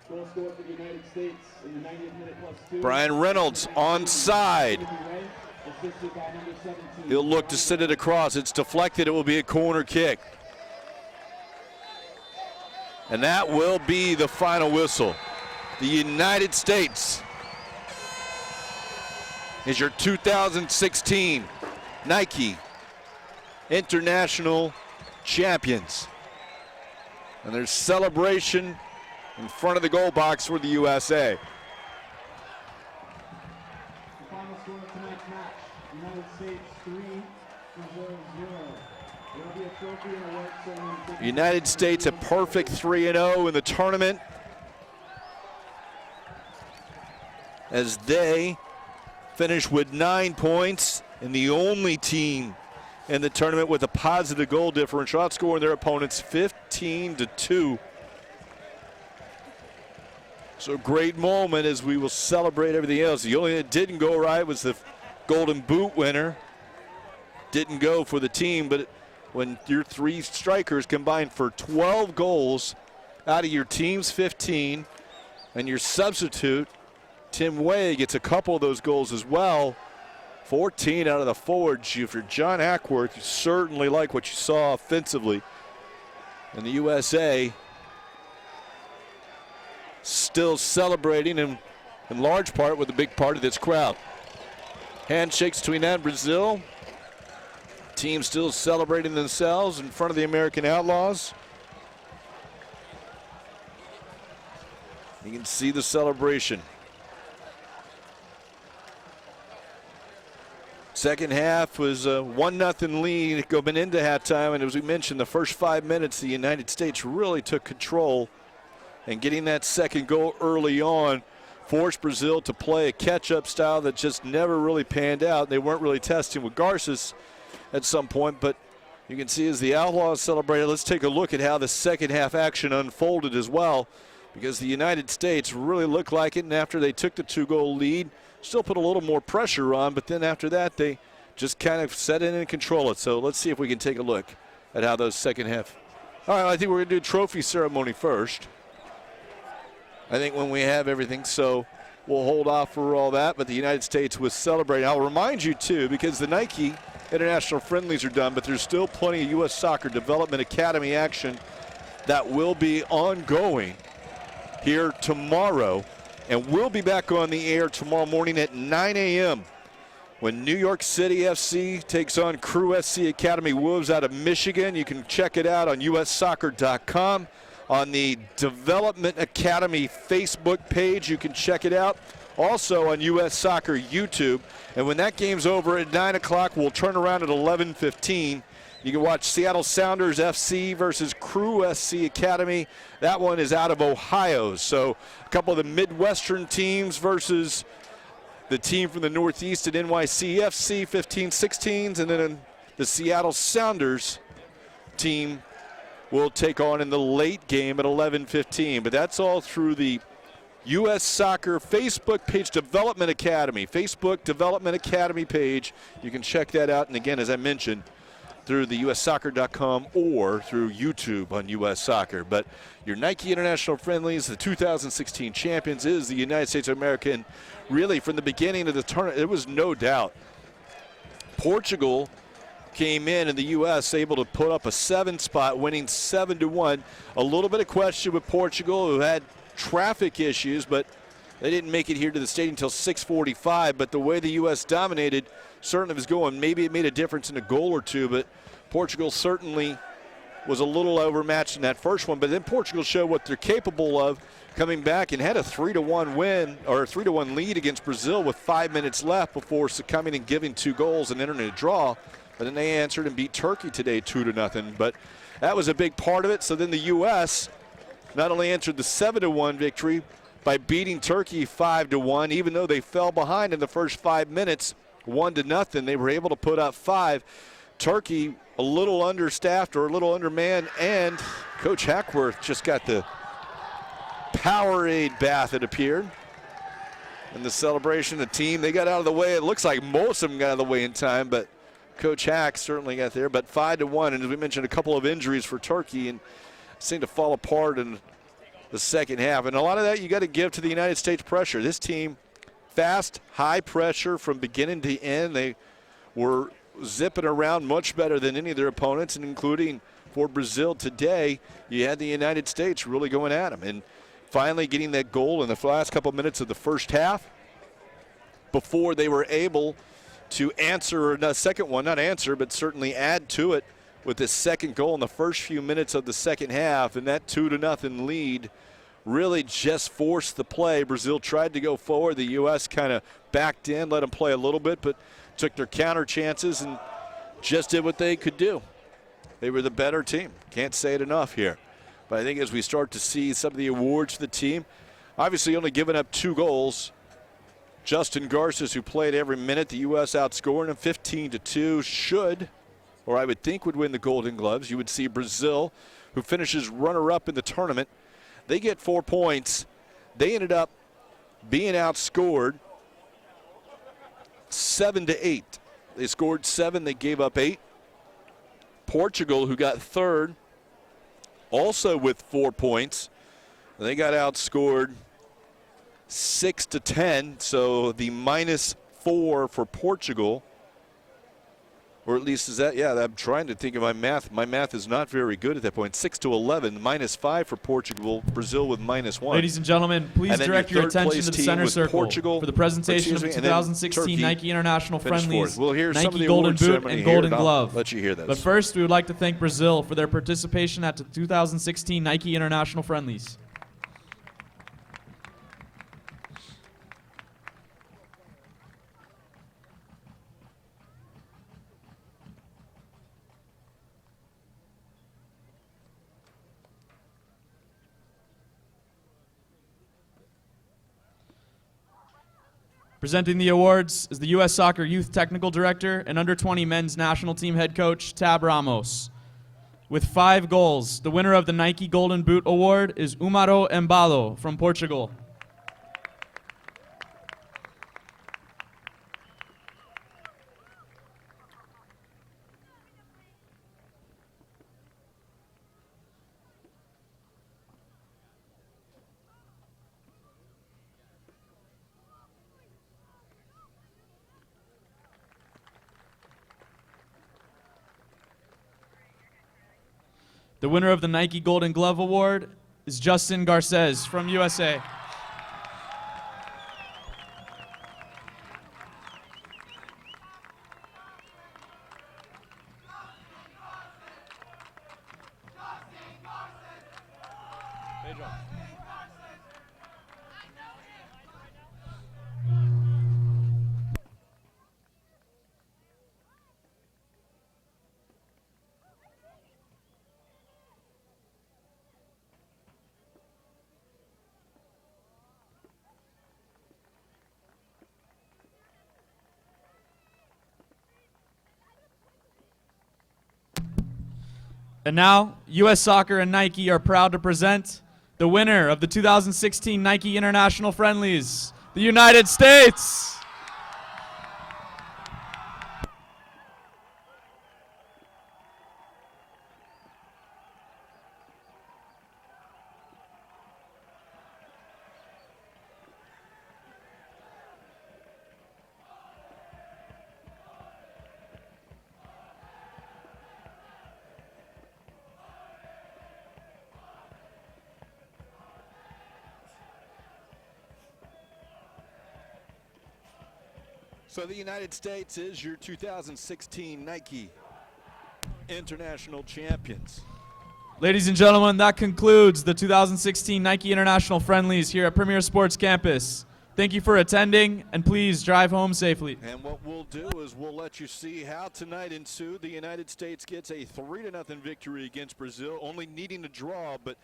Goal scored for the United States in the 90th minute +2.
Brian Reynolds onside.
Assisted by number 17.
He'll look to send it across. It's deflected. It will be a corner kick. And that will be the final whistle. The United States is your 2016 Nike International Champions. And there's celebration in front of the goal box for the USA.
The final score of tonight's match, United States 3, Brazil 0. There will be a trophy and award ceremony.
United States a perfect 3-0 in the tournament as they finish with 9 points and the only team in the tournament with a positive goal differential, outscoring their opponents 15-2. So great moment as we will celebrate everything else. The only thing that didn't go right was the Golden Boot winner. Didn't go for the team, but when your 3 strikers combine for 12 goals out of your team's 15, and your substitute, Tim Weah, gets a couple of those goals as well, 14 out of the forwards. If you're John Hackworth, you certainly like what you saw offensively. And the USA still celebrating in large part with a big part of this crowd. Handshakes between that and Brazil. Team still celebrating themselves in front of the American Outlaws. You can see the celebration. Second half was a 1-0 lead going into halftime, and as we mentioned, the first 5 minutes, the United States really took control, and getting that second goal early on forced Brazil to play a catch-up style that just never really panned out. They weren't really testing with Garces at some point, but you can see as the Outlaws celebrated. Let's take a look at how the second half action unfolded as well, because the United States really looked like it, and after they took the 2-goal lead, still put a little more pressure on, but then after that, they just kind of set in and control it. So let's see if we can take a look at how those second half. All right, I think we're going to do a trophy ceremony first. I think when we have everything, so we'll hold off for all that, but the United States was celebrating. I'll remind you, too, because the Nike International Friendlies are done, but there's still plenty of U.S. Soccer Development Academy action that will be ongoing here tomorrow. And we'll be back on the air tomorrow morning at 9 a.m. when New York City FC takes on Crew SC Academy Wolves out of Michigan. You can check it out on ussoccer.com. On the Development Academy Facebook page, you can check it out. Also on U.S. Soccer YouTube. And when that game's over at 9 o'clock, we'll turn around at 11:15. You can watch Seattle Sounders FC versus Crew SC Academy. That one is out of Ohio. So a couple of the Midwestern teams versus the team from the Northeast at NYCFC 15-16s. And then the Seattle Sounders team will take on in the late game at 11:15. But that's all through the U.S. Soccer Facebook page, Development Academy. Facebook Development Academy page. You can check that out. And again, as I mentioned, through the ussoccer.com or through YouTube on U.S. Soccer. But your Nike International Friendlies, the 2016 champions, is the United States of America. And really, from the beginning of the tournament, there was no doubt. Portugal came in and the U.S. able to put up a 7 spot, winning 7-1. A little bit of question with Portugal, who had traffic issues, but they didn't make it here to the stadium until 6:45. But the way the U.S. dominated certainly was going. Maybe it made a difference in a goal or two, but Portugal certainly was a little overmatched in that first one. But then Portugal showed what they're capable of, coming back and had a 3-1 win, or a 3-1 lead against Brazil with 5 minutes left before succumbing and giving 2 goals and entering a draw. But then they answered and beat Turkey today 2-0. But that was a big part of it. So then the U.S. not only answered the 7-1 victory by beating Turkey 5-1, even though they fell behind in the first 5 minutes, 1-0. They were able to put up 5. Turkey a little understaffed or a little undermanned, and Coach Hackworth just got the Powerade bath, it appeared. And the celebration, the team, they got out of the way. It looks like most of them got out of the way in time, but Coach Hack certainly got there. But 5-1, and as we mentioned, a couple of injuries for Turkey, and seemed to fall apart in the second half. And a lot of that you got to give to the United States pressure. This team, fast, high pressure from beginning to end. They were zipping around much better than any of their opponents, and including for Brazil today, you had the United States really going at them. And finally getting that goal in the last couple minutes of the first half before they were able to answer a second one, not answer, but certainly add to it with this second goal in the first few minutes of the second half. And that 2-0 lead really just forced the play. Brazil tried to go forward. The U.S. kind of backed in, let them play a little bit, but took their counter chances and just did what they could do. They were the better team. Can't say it enough here. But I think as we start to see some of the awards for the team, obviously only giving up 2 goals. Justin Garces, who played every minute, the U.S. outscoring him 15-2, should, or I would think would win the Golden Gloves. You would see Brazil, who finishes runner-up in the tournament. They get 4 points. They ended up being outscored 7-8. They scored 7, they gave up 8. Portugal, who got third, also with 4 points. They got outscored 6-10, so the -4 -4 for Portugal. Or at least is that, yeah, I'm trying to think of my math. My math is not very good at that point. 6-11, -5 for Portugal, Brazil with -1.
Ladies and gentlemen, please
And then
direct
your
your
third
attention
place
to the
team
center
was
circle
Portugal,
for the presentation of the
and then
2016
Turkey
Nike International
finished
Friendlies,
fourth. We'll hear some of
Nike
the
Golden
award
Boot
ceremony
and
here,
Golden
and I'll
Glove.
let you hear this.
But first, we would like to thank Brazil for their participation at the 2016 Nike International Friendlies. Presenting the awards is the U.S. Soccer Youth Technical Director and Under-20 Men's National Team Head Coach, Tab Ramos. With 5 goals, the winner of the Nike Golden Boot Award is Umaro Embalo from Portugal. The winner of the Nike Golden Glove Award is Justin Garces from USA. And now, U.S. Soccer and Nike are proud to present the winner of the 2016 Nike International Friendlies, the United States.
So the United States is your 2016 Nike International Champions.
Ladies and gentlemen, that concludes the 2016 Nike International Friendlies here at Premier Sports Campus. Thank you for attending, and please drive home safely.
And what we'll do is we'll let you see how tonight ensued. The United States gets a 3-0 victory against Brazil, only needing to draw, but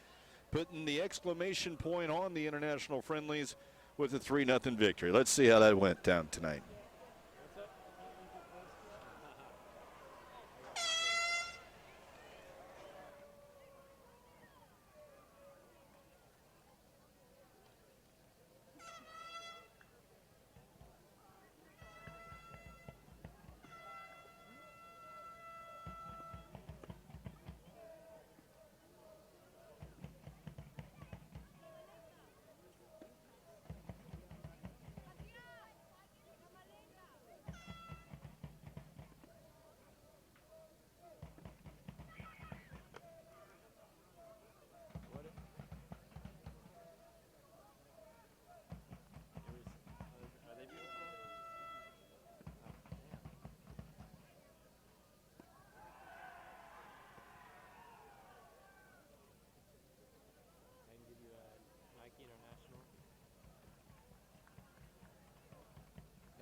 putting the exclamation point on the international friendlies with a 3-0 victory. Let's see how that went down tonight.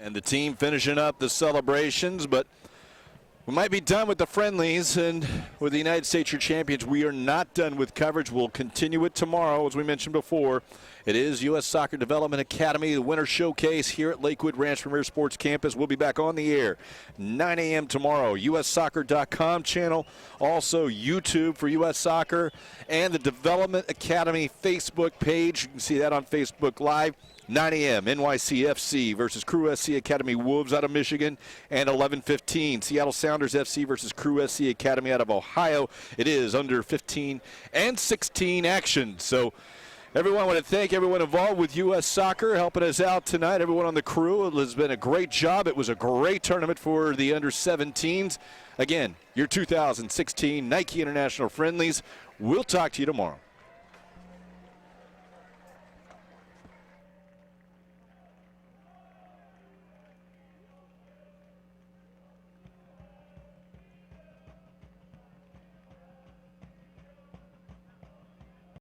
And the team finishing up the celebrations, but we might be done with the friendlies, and with the United States, your champions, we are not done with coverage. We'll continue it tomorrow, as we mentioned before. It is U.S. Soccer Development Academy, the Winter Showcase here at Lakewood Ranch Premier Sports Campus. We'll be back on the air 9 a.m. tomorrow. USsoccer.com channel, also YouTube for U.S. Soccer, and the Development Academy Facebook page. You can see that on Facebook Live. 9 a.m. NYCFC versus Crew SC Academy Wolves out of Michigan, and 11:15 Seattle Sounders FC versus Crew SC Academy out of Ohio. It is under 15 and 16 action. So Everyone, I want to thank everyone involved with U.S. Soccer helping us out tonight. Everyone on the crew, it has been a great job. It was a great tournament for the under-17s. Again, your 2016 Nike International Friendlies. We'll talk to you tomorrow.